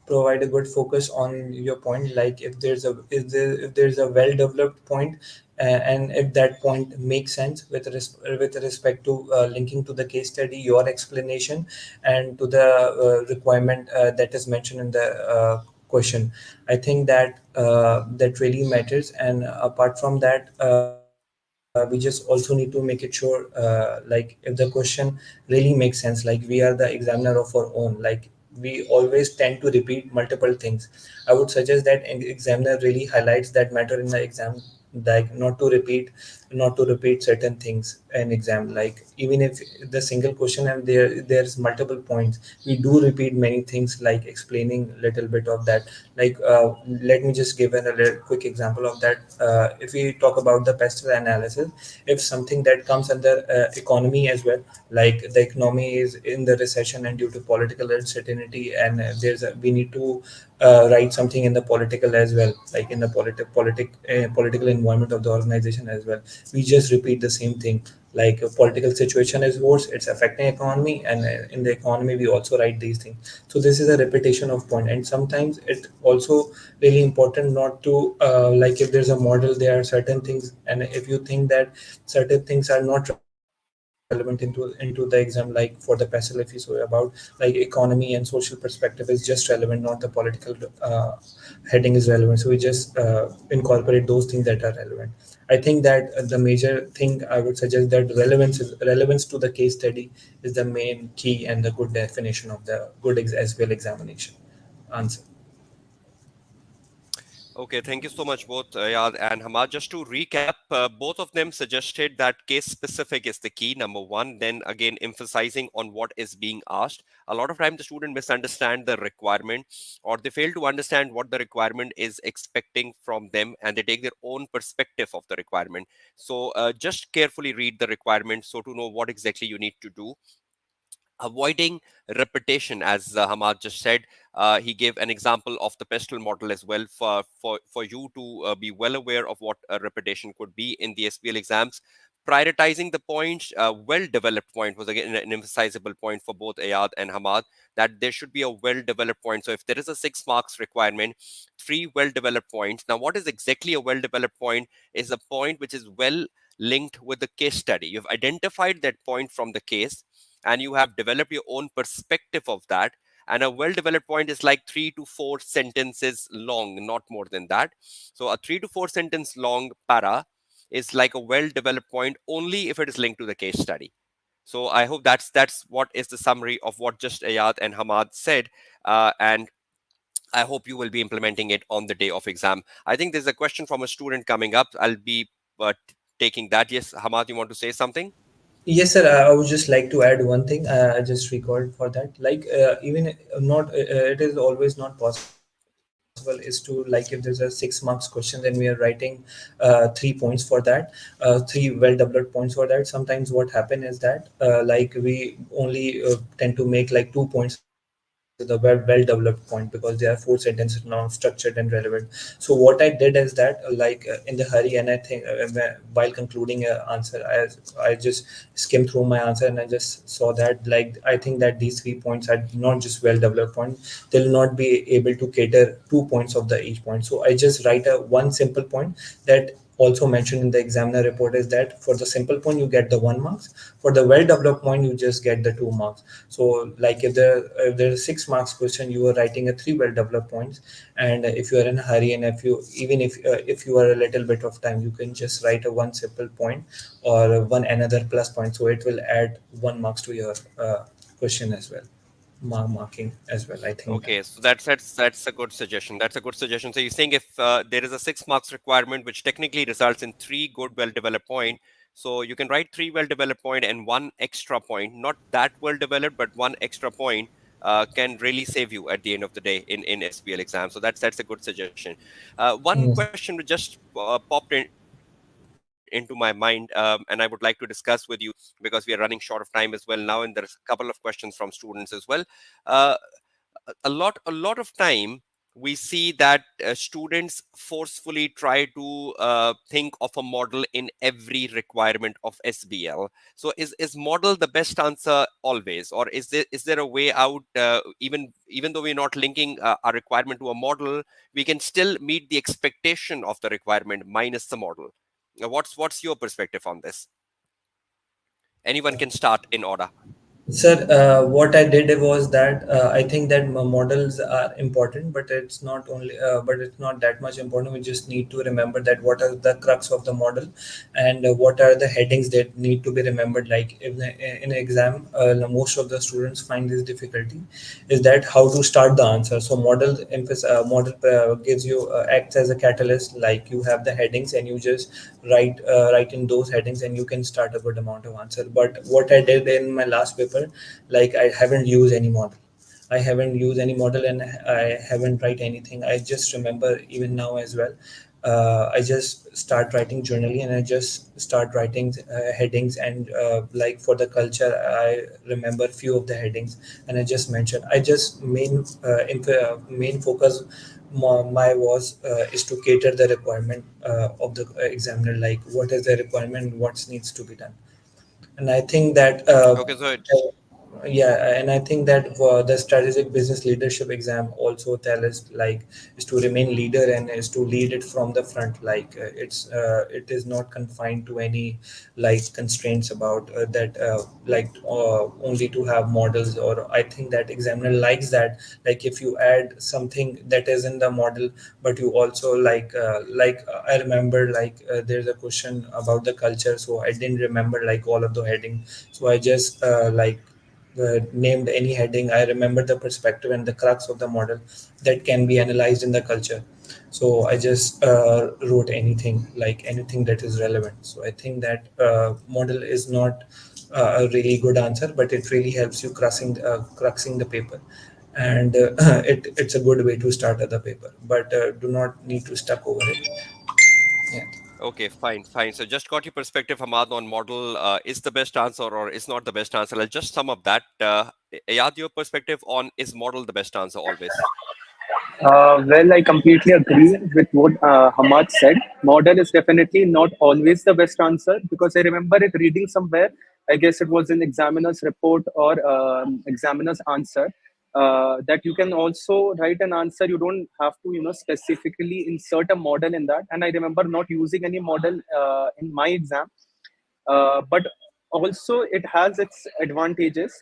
provide a good focus on your point. Like if there's a well developed point, and if that point makes sense with respect to linking to the case study, your explanation, and to the requirement that is mentioned in the question. I think that that really matters. And apart from that, we just also need to make it sure, like if the question really makes sense, like we are the examiner of our own, like we always tend to repeat multiple things. I would suggest that an examiner really highlights that matter in the exam, like not to repeat certain things in exam. Like even if the single question and there's multiple points, we do repeat many things, like explaining little bit of that. Like let me just give a little quick example of that. If we talk about the pestle analysis, if something that comes under economy as well, like the economy is in the recession and due to political uncertainty, and we need to write something in the political as well, like in the political environment of the organization as well. We just repeat the same thing, like a political situation is worse, it's affecting economy, and in the economy we also write these things. So this is a repetition of point, and sometimes it also really important not to like if there's a model, there are certain things, and if you think that certain things are not relevant into the exam, like for the PESEL, if you say about like economy and social perspective is just relevant, not the political heading is relevant, so we just incorporate those things that are relevant. I think that the major thing I would suggest, that relevance to the case study is the main key and the good definition of the good SBL examination answer. Okay, thank you so much, both Ayad and Hamad. Just to recap, both of them suggested that case specific is the key, number one. Then again, emphasizing on what is being asked. A lot of time, the student misunderstand the requirement, or they fail to understand what the requirement is expecting from them, and they take their own perspective of the requirement. So, just carefully read the requirement so to know what exactly you need to do. Avoiding repetition, as Hamad just said. He gave an example of the pestle model as well, for you to be well aware of what a repetition could be in the SBL exams. Prioritizing the points, well developed point was again an emphasizable point for both Ayad and Hamad, that there should be a well developed point. So if there is a 6 marks requirement, 3 well developed points. Now, what is exactly a well developed point? Is a point which is well linked with the case study. You've identified that point from the case, and you have developed your own perspective of that. And a well developed point is like 3 to 4 sentences long, not more than that. So a 3 to 4 sentence long para is like a well developed point only if it is linked to the case study. So I hope that's what is the summary of what just Ayad and Hamad said. And I hope you will be implementing it on the day of exam. I think there's a question from a student coming up. I'll be taking that. Yes, Hamad, you want to say something? Yes, sir. I would just like to add one thing. I just recalled for that. Like, even not, it is always not possible. Is to like if there's a 6 marks question, then we are writing 3 points for that, three well-developed points for that. Sometimes what happen is that, like we only tend to make like 2 points as the well-developed point, because there are 4 sentences now structured and relevant. So what I did is that, in the hurry, and I think while concluding an answer, I just skimmed through my answer and I just saw that, like, I think that these 3 points are not just well-developed points. They'll not be able to cater 2 points of the each point. So I just write a one simple point that also mentioned in the examiner report, is that for the simple point you get the 1 marks, for the well developed point you just get the 2 marks. So like if there's a 6 marks question, you are writing a 3 well developed points, and if you are in a hurry, and if you even if you are a little bit of time, you can just write a one simple point or one another plus point, so it will add 1 marks to your question as well, marking as well, I think that. Okay, so that's a good suggestion. That's a good suggestion. So you're saying if there is a 6 marks requirement, which technically results in 3 good well-developed point, so you can write 3 well-developed point and 1 extra point, not that well-developed, but 1 extra point can really save you at the end of the day in SBL exam. So that's a good suggestion. One Yes. question which just popped into my mind, and I would like to discuss with you, because we are running short of time as well now, and there's a couple of questions from students as well. Uh, a lot of time we see that students forcefully try to think of a model in every requirement of SBL. So is model the best answer always, or is there a way out? Even though we're not linking a requirement to a model, we can still meet the expectation of the requirement minus the model. What's your perspective on this? Anyone can start in order. Sir, what I did was that I think that models are important, but it's not that much important. We just need to remember that what are the crux of the model, and what are the headings that need to be remembered. Like in exam, most of the students find this difficulty is that how to start the answer. So model gives you acts as a catalyst. Like you have the headings and you just write in those headings and you can start a good amount of answer. But what I did in my last paper, like I haven't used any model. I haven't used any model and I haven't write anything. I just remember even now as well. I just start writing journally and I just start writing headings, and like for the culture, I remember few of the headings and I just mentioned. I just main focus my was is to cater the requirement of the examiner, like what is the requirement, what needs to be done. And I think that Okay, so yeah, and I think that the strategic business leadership exam also tell us like is to remain leader and is to lead it from the front. Like it is not confined to any like constraints about that like only to have models. Or I think that examiner likes that, like if you add something that is in the model, but you also I remember there's a question about the culture, so I didn't remember like all of the heading, so I just named any heading. I remember the perspective and the crux of the model that can be analyzed in the culture. So I just wrote anything, like anything that is relevant. So I think that model is not a really good answer, but it really helps you cruxing the paper. And it's a good way to start the paper, but do not need to stuck over it. Yeah. okay, fine, fine. So just got your perspective, Hamad, on model is the best answer or is not the best answer. I'll just sum up that. Ayad, your perspective on is model the best answer always? Well, I completely agree with what Hamad said. Model is definitely not always the best answer because I remember it reading somewhere. I guess it was in examiner's report or examiner's answer that you can also write an answer. You don't have to, specifically insert a model in that. And I remember not using any model in my exam, but also it has its advantages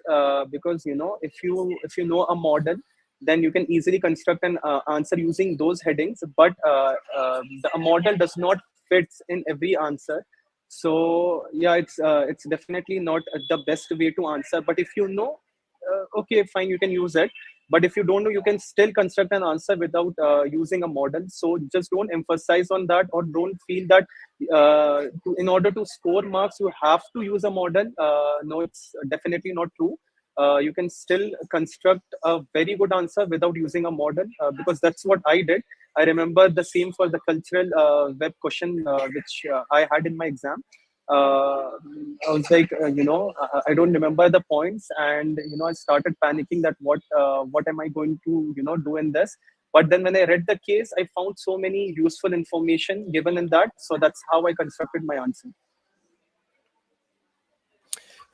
because if you know a model, then you can easily construct an answer using those headings, but a model does not fit in every answer. So yeah, it's definitely not the best way to answer, but if you know, okay, fine, you can use it. But if you don't know, you can still construct an answer without using a model. So just don't emphasize on that, or don't feel that in order to score marks you have to use a model. No, it's definitely not true. You can still construct a very good answer without using a model, because that's what I did. I remember the same for the cultural web question which I had in my exam. uh, I was like, I don't remember the points, and I started panicking that what am I going to do in this. But then when I read the case, I found so many useful information given in that, so that's how I constructed my answer.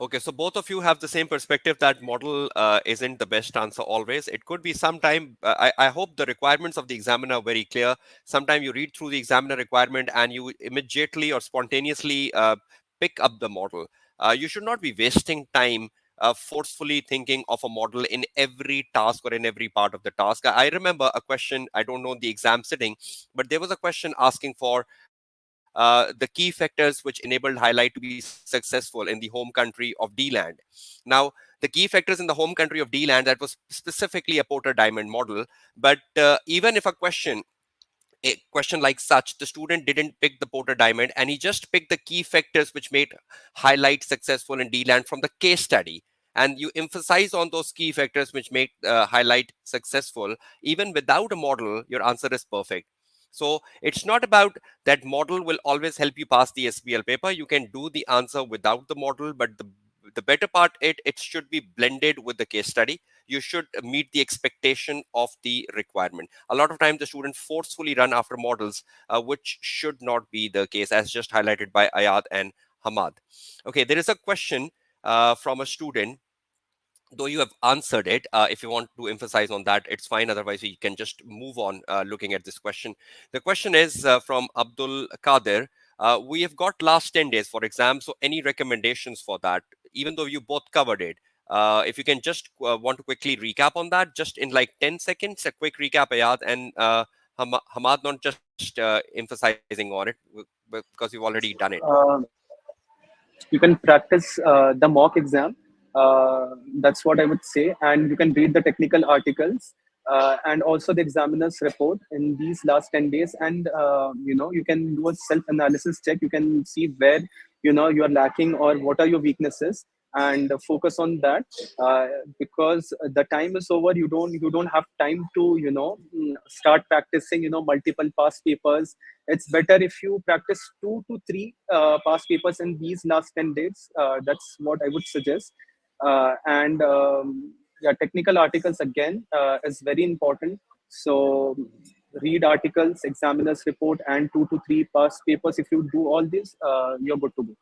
Okay, so both of you have the same perspective that model isn't the best answer always. It could be sometime. I hope the requirements of the examiner are very clear. Sometime you read through the examiner requirement and you immediately or spontaneously pick up the model. You should not be wasting time forcefully thinking of a model in every task or in every part of the task. I remember a question, I don't know the exam sitting, but there was a question asking for the key factors which enabled Highlight to be successful in the home country of D-Land. Now, the key factors in the home country of D-Land, that was specifically a Porter Diamond model. But even if a question like such, the student didn't pick the Porter Diamond and he just picked the key factors which made Highlight successful in D-Land from the case study. And you emphasize on those key factors which make Highlight successful. Even without a model, your answer is perfect. So it's not about that model will always help you pass the SBL paper. You can do the answer without the model, but the better part, it should be blended with the case study. You should meet the expectation of the requirement. A lot of times the students forcefully run after models, which should not be the case, as just highlighted by Ayad and Hamad. Okay, there is a question from a student, though you have answered it. If you want to emphasize on that, it's fine. Otherwise, we can just move on looking at this question. The question is from Abdul Kadir. We have got last 10 days for exams, so any recommendations for that? Even though you both covered it, If you can just want to quickly recap on that, just in like 10 seconds, a quick recap, Ayad, and Hamad, not just emphasizing on it because you've already done it. Uh, you can practice the mock exam. That's what I would say, and you can read the technical articles and also the examiner's report in these last 10 days. And you can do a self-analysis check. You can see where you are lacking or what are your weaknesses, and focus on that. Because the time is over. You don't have time to start practicing multiple past papers. It's better if you practice 2 to 3 past papers in these last 10 days. That's what I would suggest. And yeah, technical articles again is very important. So read articles, examiners report, and 2 to 3 past papers. If you do all this, you're good to go.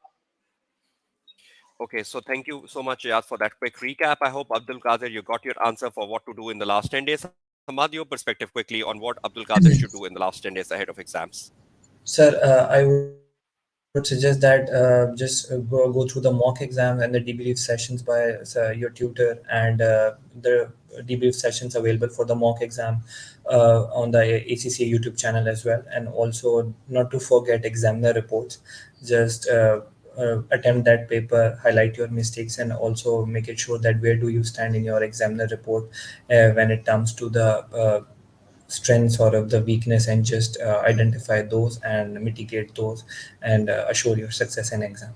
Okay, so thank you so much, Ayad, for that quick recap. I hope, Abdul Qadir, you got your answer for what to do in the last 10 days. Hamad, your perspective quickly on what Abdul Qadir should do in the last 10 days ahead of exams. Sir, I would suggest that just go through the mock exams and the debrief sessions by your tutor, and the debrief sessions available for the mock exam on the ACCA YouTube channel as well. And also, not to forget examiner reports. Just attempt that paper, highlight your mistakes, and also make it sure that where do you stand in your examiner report when it comes to the strengths or of the weakness, and just identify those and mitigate those, and assure your success in exam.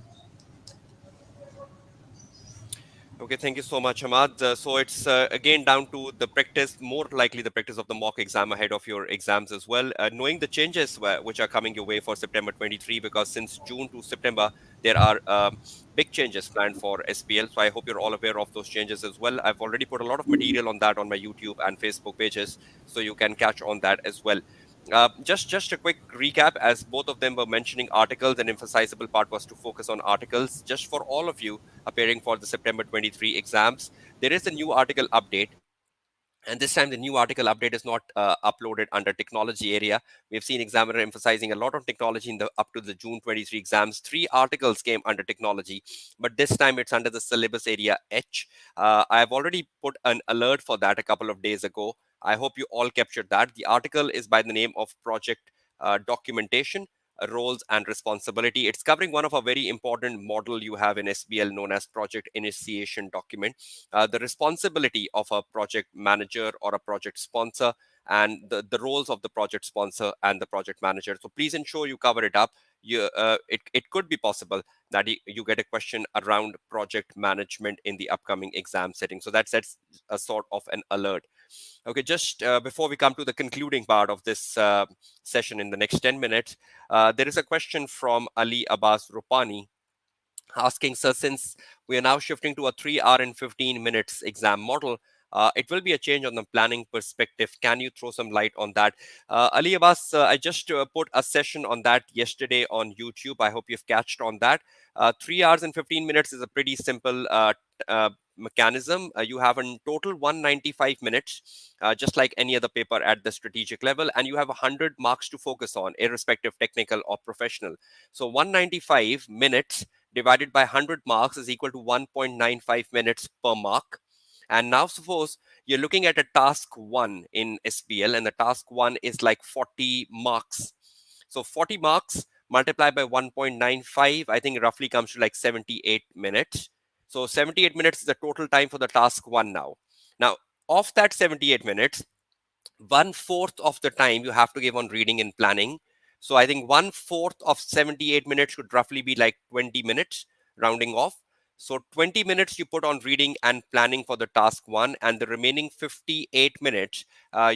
Okay, thank you so much, Ahmad. So it's again down to the practice, more likely the practice of the mock exam ahead of your exams as well. Knowing the changes which are coming your way for September 23, because since June to September, there are big changes planned for SBL. So I hope you're all aware of those changes as well. I've already put a lot of material on that on my YouTube and Facebook pages, so you can catch on that as well. Just a quick recap, as both of them were mentioning articles, and emphasizable part was to focus on articles. Just for all of you appearing for the September 23 exams, there is a new article update. And this time, the new article update is not uploaded under technology area. We have seen examiner emphasizing a lot of technology in the up to the June 23 exams. 3 articles came under technology, but this time it's under the syllabus area H. I have already put an alert for that a couple of days ago. I hope you all captured that. The article is by the name of Project Documentation, Roles and Responsibility. It's covering one of a very important model you have in SBL known as Project Initiation Document, the responsibility of a project manager or a project sponsor, and the roles of the project sponsor and the project manager. So please ensure you cover it up. It could be possible that you get a question around project management in the upcoming exam setting. So that's a sort of an alert. Okay, just before we come to the concluding part of this session in the next 10 minutes, there is a question from Ali Abbas Rupani asking, sir, since we are now shifting to a 3 hour and 15 minutes exam model, it will be a change on the planning perspective. Can you throw some light on that? Ali Abbas, I just put a session on that yesterday on YouTube. I hope you've catched on that. 3 hours and 15 minutes is a pretty simple mechanism. You have in total 195 minutes, just like any other paper at the strategic level, and you have 100 marks to focus on, irrespective technical or professional. So 195 minutes divided by 100 marks is equal to 1.95 minutes per mark. And now suppose you're looking at a task 1 in SBL, and the task 1 is like 40 marks. So 40 marks multiplied by 1.95, I think roughly comes to like 78 minutes. So 78 minutes is the total time for the task 1 now. Now, of that 78 minutes, 1/4 of the time you have to give on reading and planning. So I think 1/4 of 78 minutes should roughly be like 20 minutes, rounding off. So 20 minutes you put on reading and planning for the task 1, and the remaining 58 minutes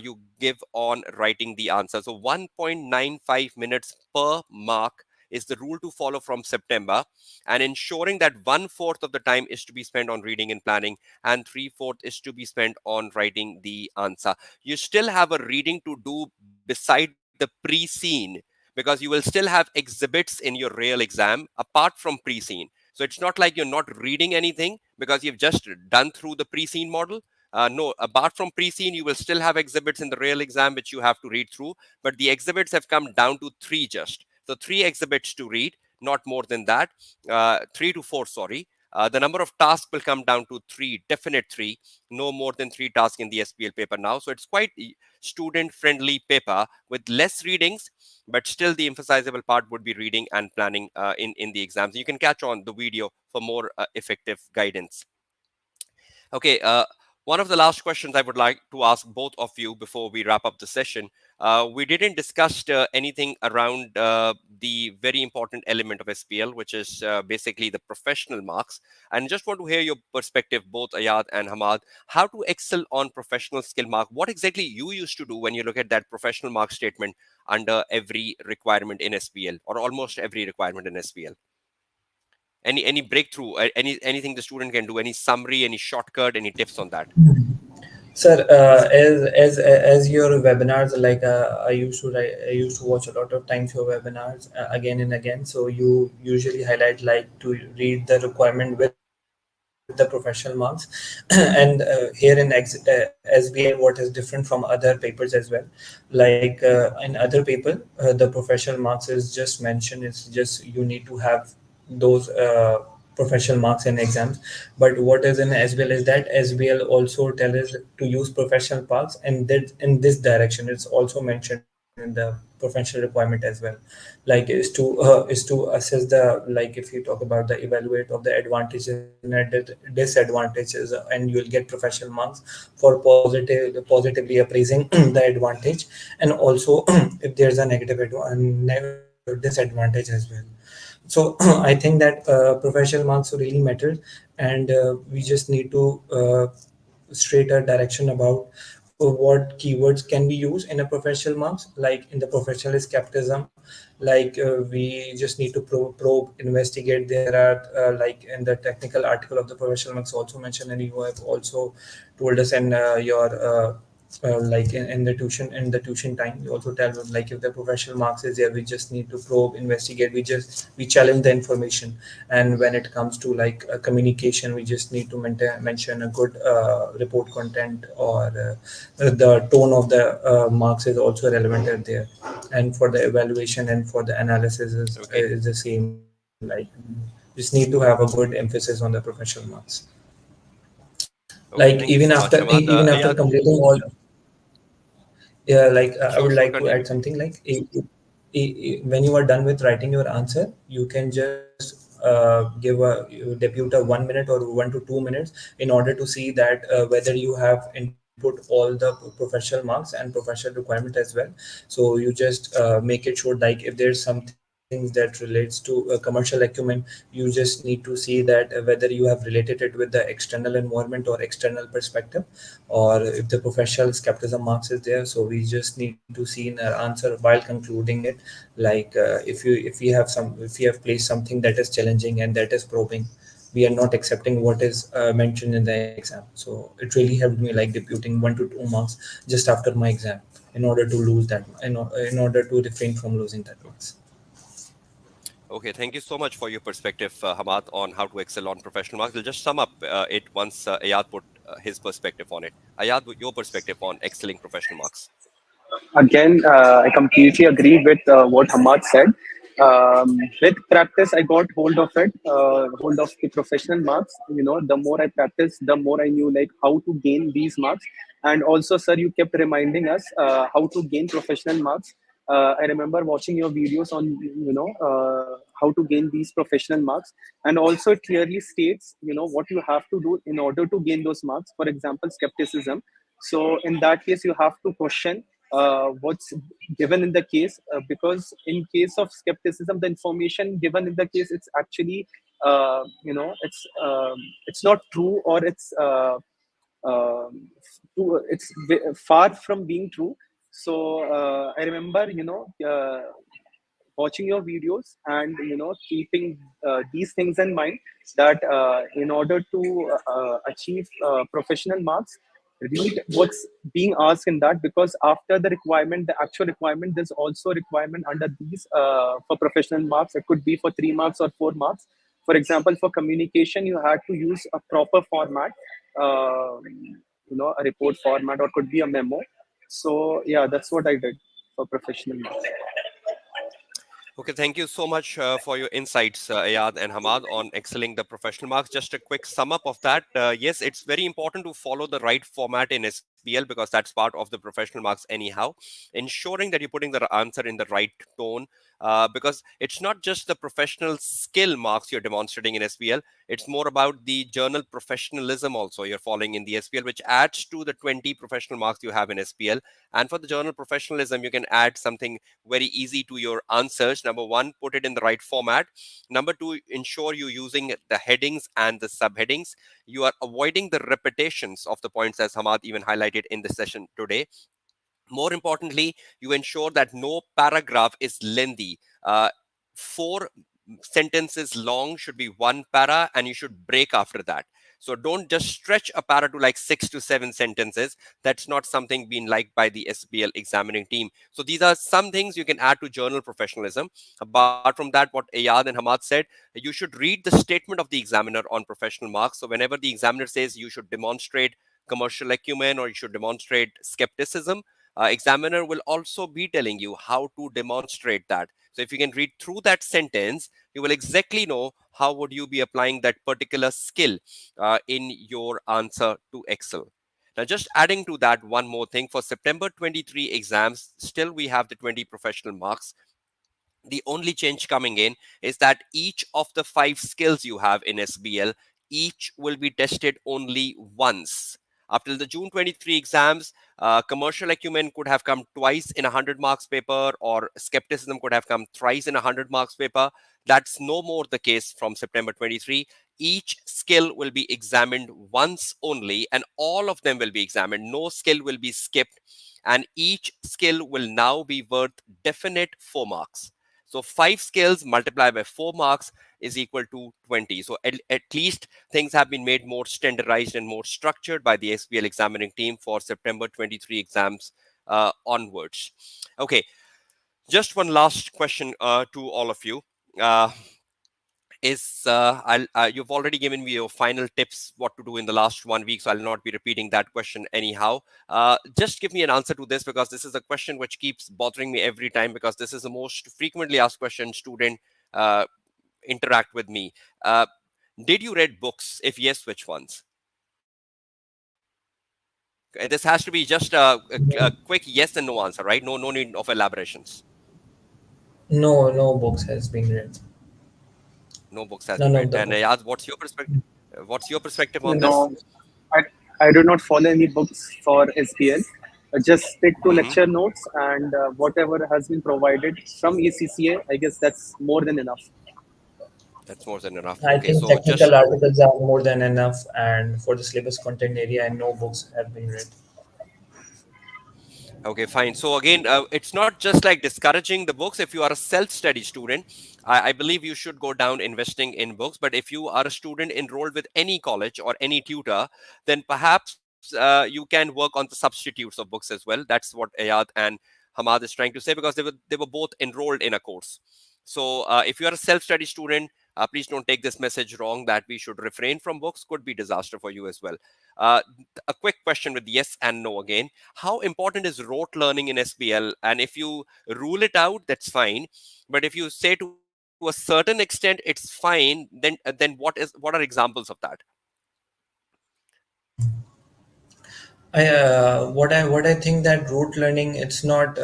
you give on writing the answer. So 1.95 minutes per mark is the rule to follow from September, and ensuring that 1/4 of the time is to be spent on reading and planning, and 3/4 is to be spent on writing the answer. You still have a reading to do beside the pre-scene, because you will still have exhibits in your real exam apart from pre-scene. So it's not like you're not reading anything because you've just done through the pre-scene model. No, apart from pre-scene, you will still have exhibits in the real exam which you have to read through, but the exhibits have come down to three just. So 3 exhibits to read, not more than that, 3 to 4, sorry. The number of tasks will come down to three, definite three, no more than three tasks in the SBL paper now. So it's quite student friendly paper with less readings, but still the emphasizable part would be reading and planning in the exams. You can catch on the video for more effective guidance. Okay, one of the last questions I would like to ask both of you before we wrap up the session. We didn't discuss anything around the very important element of SPL, which is basically the professional marks. And just want to hear your perspective, both Ayad and Hamad, how to excel on professional skill mark. What exactly you used to do when you look at that professional mark statement under every requirement in SPL, or almost every requirement in SPL? Any breakthrough, anything the student can do, any summary, any shortcut, any tips on that? Sir, as your webinars, like I used to watch a lot of times your webinars again and again. So you usually highlight like to read the requirement with the professional marks, and here in SBL, what is different from other papers as well. Like in other paper, the professional marks is just mentioned. It's just you need to have those professional marks in exams. But what is in SBL is that SBL also tells us to use professional marks, and that in this direction it's also mentioned in the professional requirement as well. Like is to assess the, like if you talk about the evaluate of the advantages and disadvantages, and you'll get professional marks for positively appraising the advantage, and also if there's a disadvantage as well. So I think that professional marks really matter, and we just need to straight a direction about what keywords can be used in a professional marks. Like in the professional skepticism, like we just need to probe, investigate. There are like in the technical article of the professional marks also mentioned, and you have also told us in your like in the tuition time, you also tell them like if the professional marks is there, we just need to probe, investigate, we challenge the information. And when it comes to like communication, we just need to mention a good report content, or the tone of the marks is also relevant at there. And for the evaluation and for the analysis Okay. is the same. Like just need to have a good emphasis on the professional marks. Like Okay, thank you so much, even Hamad. after Ayad. completing all, yeah, like I would Sure, like sure, to add continue. something like when you are done with writing your answer, you can just you depute a 1 minute or 1 to 2 minutes in order to see that whether you have input all the professional marks and professional requirement as well. So you just make it sure, like if there's some things that relates to commercial acumen, you just need to see that whether you have related it with the external environment or external perspective, or if the professional skepticism marks is there. So we just need to see in our answer while concluding it, like if you have placed something that is challenging and that is probing, we are not accepting what is mentioned in the exam. So it really helped me like deputing 1 to 2 marks just after my exam, in order to lose that, in order to refrain from losing that marks. Okay, thank you so much for your perspective, Hamad, on how to excel on professional marks. We'll just sum up it once Ayad put his perspective on it. Ayad, your perspective on excelling professional marks. Again, I completely agree with what Hamad said. With practice, I got hold of the professional marks. You know, the more I practice, the more I knew like how to gain these marks. And also, sir, you kept reminding us how to gain professional marks. I remember watching your videos on how to gain these professional marks, and also it clearly states what you have to do in order to gain those marks. For example, skepticism. So in that case, you have to question what's given in the case, because in case of skepticism, the information given in the case, it's actually it's not true, or it's far from being true. So I remember watching your videos and keeping these things in mind, that in order to achieve professional marks, read what's being asked in that, because after the requirement, the actual requirement, there's also requirement under these for professional marks. It could be for 3 marks or 4 marks. For example, for communication, you had to use a proper format, a report format, or could be a memo. So yeah, that's what I did for professional marks. Okay, thank you so much for your insights, Ayad and Hamad, on excelling the professional marks. Just a quick sum up of that. Yes, it's very important to follow the right format in SBL because that's part of the professional marks, anyhow. Ensuring that you're putting the answer in the right tone, because it's not just the professional skill marks you're demonstrating in SBL, it's more about the journal professionalism also you're following in the SBL, which adds to the 20 professional marks you have in SBL. And for the journal professionalism, you can add something very easy to your answers. Number one, put it in the right format. Number two, ensure you're using the headings and the subheadings. You are avoiding the repetitions of the points as Hamad even highlighted in the session today. More importantly, you ensure that no paragraph is lengthy. Four sentences long should be one para, and you should break after that. So don't just stretch a para to like 6 to 7 sentences. That's not something being liked by the SBL examining team. So these are some things you can add to journal professionalism. Apart from that, what Ayad and Hamad said, you should read the statement of the examiner on professional marks. So whenever the examiner says you should demonstrate commercial acumen or you should demonstrate skepticism, examiner will also be telling you how to demonstrate that. So if you can read through that sentence, you will exactly know how would you be applying that particular skill in your answer to Excel. Now, just adding to that one more thing, for September 23 exams, still we have the 20 professional marks. The only change coming in is that each of the 5 skills you have in SBL, each will be tested only once. Up till the June 23 exams, commercial acumen could have come twice in a 100 marks paper, or skepticism could have come thrice in a 100 marks paper. That's no more the case from September 23. Each skill will be examined once only, and all of them will be examined. No skill will be skipped, and each skill will now be worth definite 4 marks. So 5 skills multiplied by 4 marks is equal to 20. So at least things have been made more standardized and more structured by the SBL examining team for September 23 exams onwards. Okay, just one last question to all of you. Uh, you've already given me your final tips what to do in the last 1 week, so I'll not be repeating that question anyhow. Just give me an answer to this, because this is a question which keeps bothering me every time, because this is the most frequently asked question student uh, interact with me. uh, did you read books? If yes, which ones? This has to be just a quick yes and no answer, right? No need of elaborations. No, no books has been read. No books has been None read. of the And books. Ayaz, what's your perspective? What's your perspective on this? No, I, I do not follow any books for SBL. Just stick to Hmm. lecture notes and whatever has been provided from ECCA. I guess that's more than enough. That's more than enough. I Okay, think so technical just articles are more than enough, and for the syllabus content area, and no books have been read. okay, fine. So again, it's not just like discouraging the books. If you are a self-study student, I believe you should go down investing in books. But if you are a student enrolled with any college or any tutor, then perhaps you can work on the substitutes of books as well. That's what Ayad and Hamad is trying to say, because they were both enrolled in a course. So if you are a self-study student, please don't take this message wrong that we should refrain from books. Could be disaster for you as well. Uh, a quick question with yes and no again. How important is rote learning in SBL? And if you rule it out, that's fine. But if you say to a certain extent it's fine, then what are examples of that? What I think that rote learning, it's not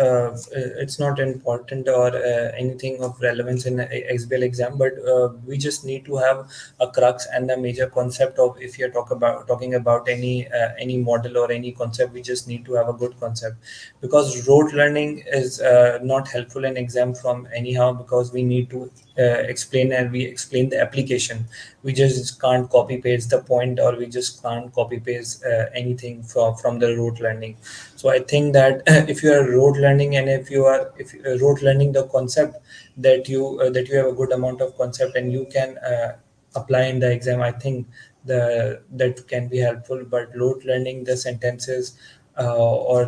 important or anything of relevance in a XBL exam, but we just need to have a crux and a major concept of, if you're talking about any model or any concept, we just need to have a good concept, because rote learning is not helpful in exam from anyhow, because we need to explain, and we explain the application. We just can't copy paste the point, or we just can't copy paste anything from the rote learning. So I think that if you are rote learning, and if you are rote learning the concept, that you have a good amount of concept and you can apply in the exam, I think that can be helpful. But rote learning the sentences, or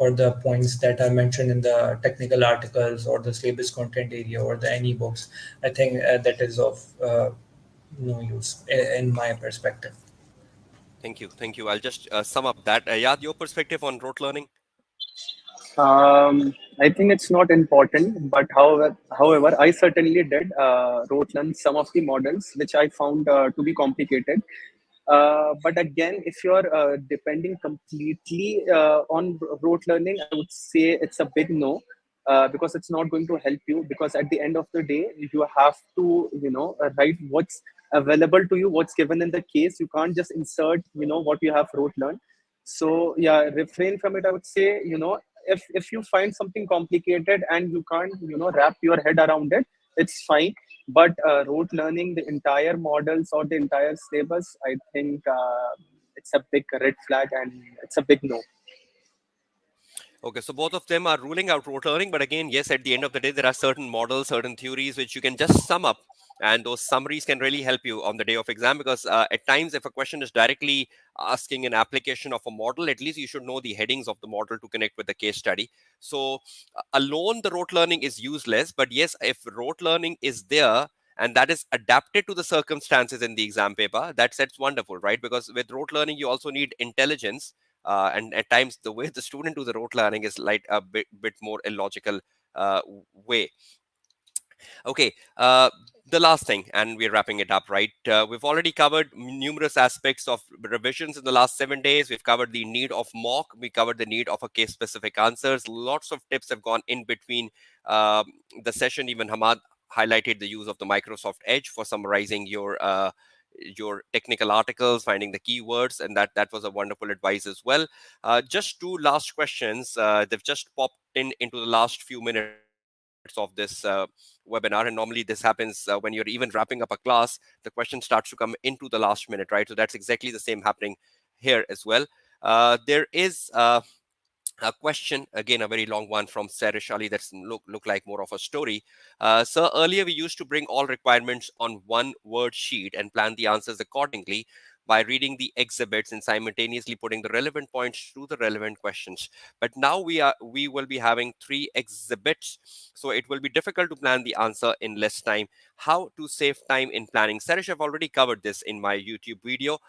the points that are mentioned in the technical articles or the syllabus content area or the any books, I think that is of no use in my perspective. Thank you. I'll just sum up that. Yad, your perspective on rote learning? I think it's not important, but however, I certainly did rote learn some of the models which I found to be complicated. But again, if you're depending completely on rote learning, I would say it's a big no. Because it's not going to help you, because at the end of the day you have to write what's available to you, what's given in the case. You can't just insert what you have rote learned. So yeah, refrain from it, I would say. If you find something complicated and you can't wrap your head around it, it's fine. But rote learning the entire models or the entire syllabus, I think it's a big red flag and it's a big no. Okay, so both of them are ruling out rote learning, but again, yes, at the end of the day, there are certain models, certain theories which you can just sum up, and those summaries can really help you on the day of exam. Because at times, if a question is directly asking an application of a model, at least you should know the headings of the model to connect with the case study. So alone, the rote learning is useless. But yes, if rote learning is there and that is adapted to the circumstances in the exam paper, that's wonderful, right? Because with rote learning, you also need intelligence, and at times the way the student do the rote learning is like a bit more illogical way. Okay, the last thing, and we're wrapping it up, right? We've already covered numerous aspects of revisions in the last 7 days. We've covered the need of mock. We covered the need of a case-specific answers. Lots of tips have gone in between um, the session. Even Hamad highlighted the use of the Microsoft Edge for summarizing your technical articles, finding the keywords, and that was a wonderful advice as well. Just two last questions. They've just popped in into the last few minutes of this webinar, and normally this happens when you're even wrapping up a class. The question starts to come into the last minute, right? So that's exactly the same happening here as well. There is a question, again a very long one from Serish Ali, that's look like more of a story. So earlier we used to bring all requirements on one word sheet and plan the answers accordingly by reading the exhibits and simultaneously putting the relevant points to the relevant questions. But now we will be having three exhibits, so it will be difficult to plan the answer in less time. How to save time in planning? Serish, I've already covered this in my YouTube video.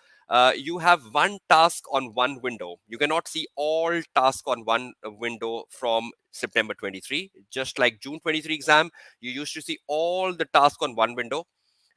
You have one task on one window. You cannot see all tasks on one window from September 23. Just like June 23 exam, you used to see all the tasks on one window,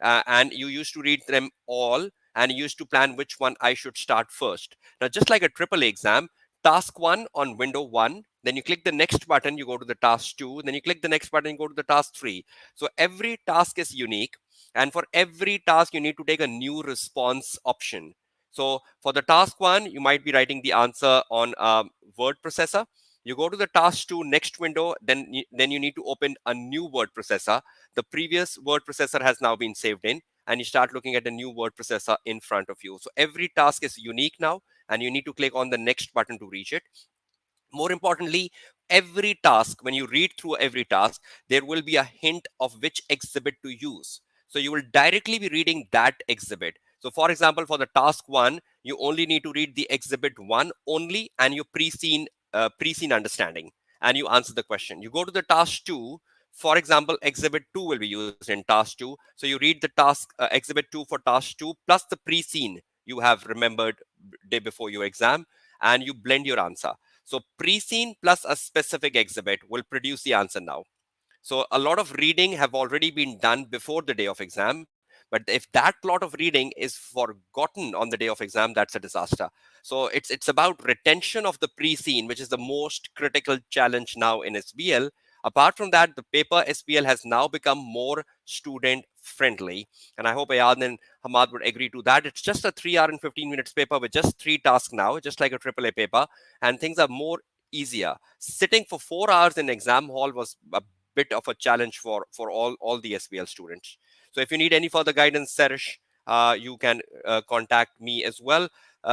and you used to read them all, and you used to plan which one I should start first. Now, just like a AAA exam, task one on window one, then you click the next button, you go to the task two, then you click the next button, you go to the task three. So every task is unique, and for every task, you need to take a new response option. So for the task one, you might be writing the answer on a word processor. You go to the task two next window, then you need to open a new word processor. The previous word processor has now been saved in, and you start looking at the new word processor in front of you. So every task is unique now, and you need to click on the next button to reach it. More importantly, every task, when you read through every task, there will be a hint of which exhibit to use. So you will directly be reading that exhibit. So for example, for the task one, you only need to read the exhibit one only and your pre-seen understanding, and you answer the question. You go to the task two. For example, exhibit two will be used in task two. So you read the task exhibit two for task two plus the pre-seen you have remembered day before your exam, and you blend your answer. So pre-seen plus a specific exhibit will produce the answer now. So a lot of reading have already been done before the day of exam. But if that lot of reading is forgotten on the day of exam, that's a disaster. So it's about retention of the pre-seen, which is the most critical challenge now in SBL. Apart from that, the paper SBL has now become more student friendly. And I hope Ayad and Hamad would agree to that. It's just a 3 hour and 15 minutes paper with just three tasks now, just like a AAA paper. And things are more easier. Sitting for 4 hours in exam hall was a bit of a challenge for all the SBL students. So if you need any further guidance, Serish, you can contact me as well.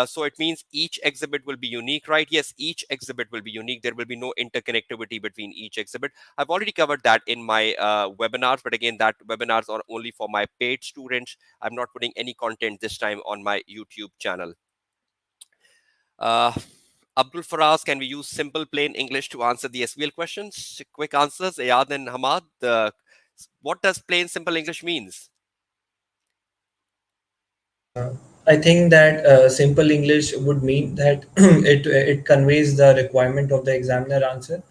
So it means each exhibit will be unique, right? Yes, each exhibit will be unique. There will be no interconnectivity between each exhibit. I've already covered that in my webinars, but again, that webinars are only for my paid students. I'm not putting any content this time on my YouTube channel. Uh, Abdul Faraz, can we use simple plain English to answer the SBL questions? Quick answers, Ayad and Hamad. What does plain simple English means? I think that simple English would mean that it conveys the requirement of the examiner answer,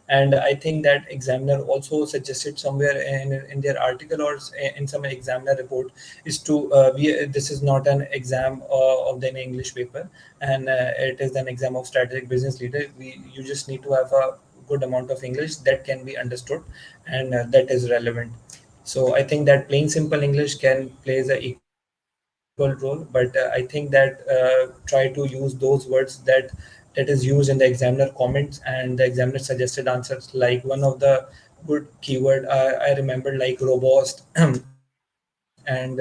and I think that examiner also suggested somewhere in their article or in some examiner report is to this is not an exam of the English paper, and it is an exam of strategic business leader. You just need to have a good amount of English that can be understood and that is relevant. So I think that plain simple English can plays a equal role, but I think that try to use those words that is used in the examiner comments and the examiner suggested answers. Like one of the good keyword I remember, like robust, and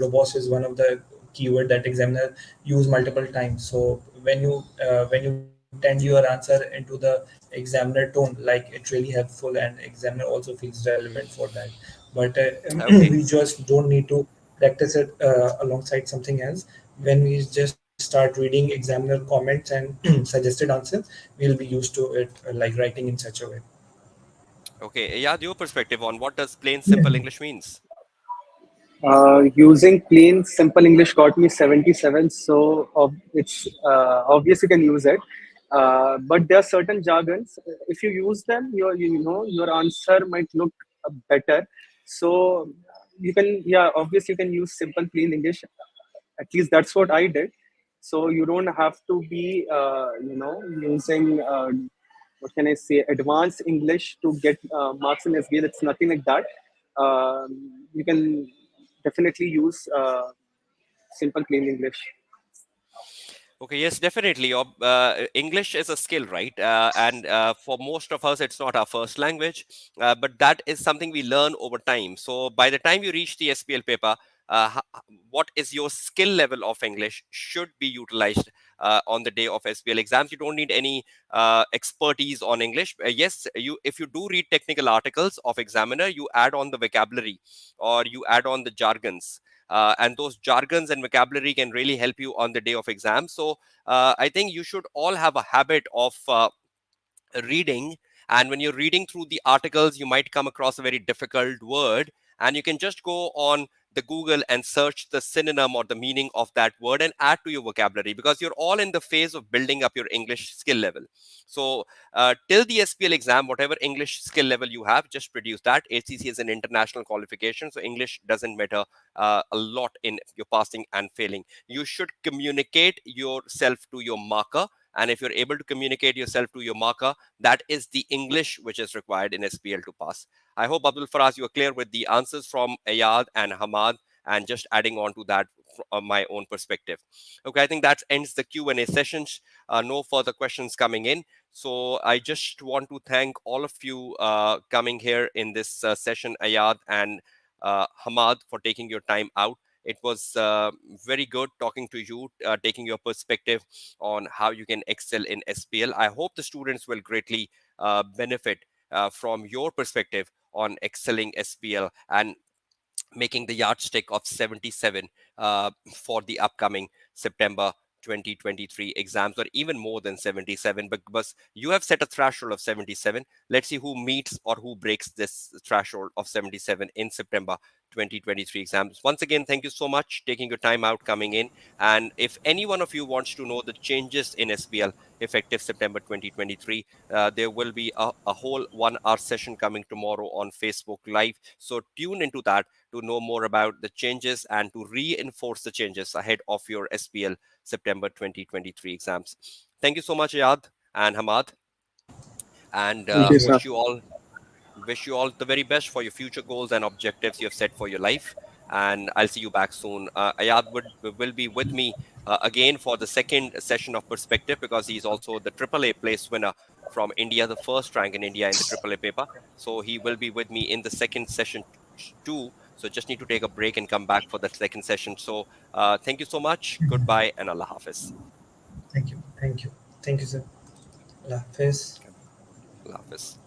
robust is one of the keyword that examiner use multiple times. So when you tend your answer into the examiner tone, like it really helpful, and examiner also feels relevant for that. But we just Okay. don't need to practice it alongside something else. When we just start reading examiner comments and suggested answers, we'll be used to it, like writing in such a way. Okay. Yeah, your perspective on what does plain simple English means? Using plain simple English got me 77, so it's obvious you can use it. But there are certain jargons. If you use them, your answer might look better. So you can, yeah, obviously you can use simple plain English. At least that's what I did. So you don't have to be using what can I say, advanced English to get marks in SBL. It's nothing like that. You can definitely use simple plain English. Okay, yes, definitely. English is a skill, right? And for most of us, it's not our first language, but that is something we learn over time. So by the time you reach the SPL paper, what is your skill level of English should be utilized on the day of SPL exams. You don't need any expertise on English. Yes, you if you do read technical articles of examiner, you add on the vocabulary or you add on the jargons, and those jargons and vocabulary can really help you on the day of exam. So I think you should all have a habit of reading, and when you're reading through the articles you might come across a very difficult word, and you can just go on the Google and search the synonym or the meaning of that word and add to your vocabulary, because you're all in the phase of building up your English skill level. So till the SPL exam, whatever English skill level you have, just produce that. ACC is an international qualification, so English doesn't matter a lot in your passing and failing. You should communicate yourself to your marker, and if you're able to communicate yourself to your marker, that is the English which is required in SPL to pass. I hope, Abdul Faraz, you are clear with the answers from Ayad and Hamad, and just adding on to that my own perspective. Okay, I think that ends the Q&A sessions. No further questions coming in. So I just want to thank all of you coming here in this session, Ayad and Hamad, for taking your time out. It was very good talking to you, taking your perspective on how you can excel in SPL. I hope the students will greatly benefit from your perspective on excelling SPL and making the yardstick of 77 for the upcoming September 2023 exams, or even more than 77, because you have set a threshold of 77. Let's see who meets or who breaks this threshold of 77 in September 2023 exams. Once again, thank you so much taking your time out coming in. And if any one of you wants to know the changes in SPL effective September 2023, there will be a whole 1 hour session coming tomorrow on Facebook Live. So tune into that to know more about the changes and to reinforce the changes ahead of your SPL September 2023 exams. Thank you so much, Ayad and Hamad, and Thank you, sir. wish you all the very best for your future goals and objectives you have set for your life. And I'll see you back soon. Ayad will be with me again for the second session of perspective, because he's also the AAA place winner from India, the first rank in India in the AAA paper. So he will be with me in the second session too. So just need to take a break and come back for the second session. So thank you so much. Goodbye and Allah Hafiz. Thank you, thank you, thank you, sir. Allah Hafiz. Allah Hafiz.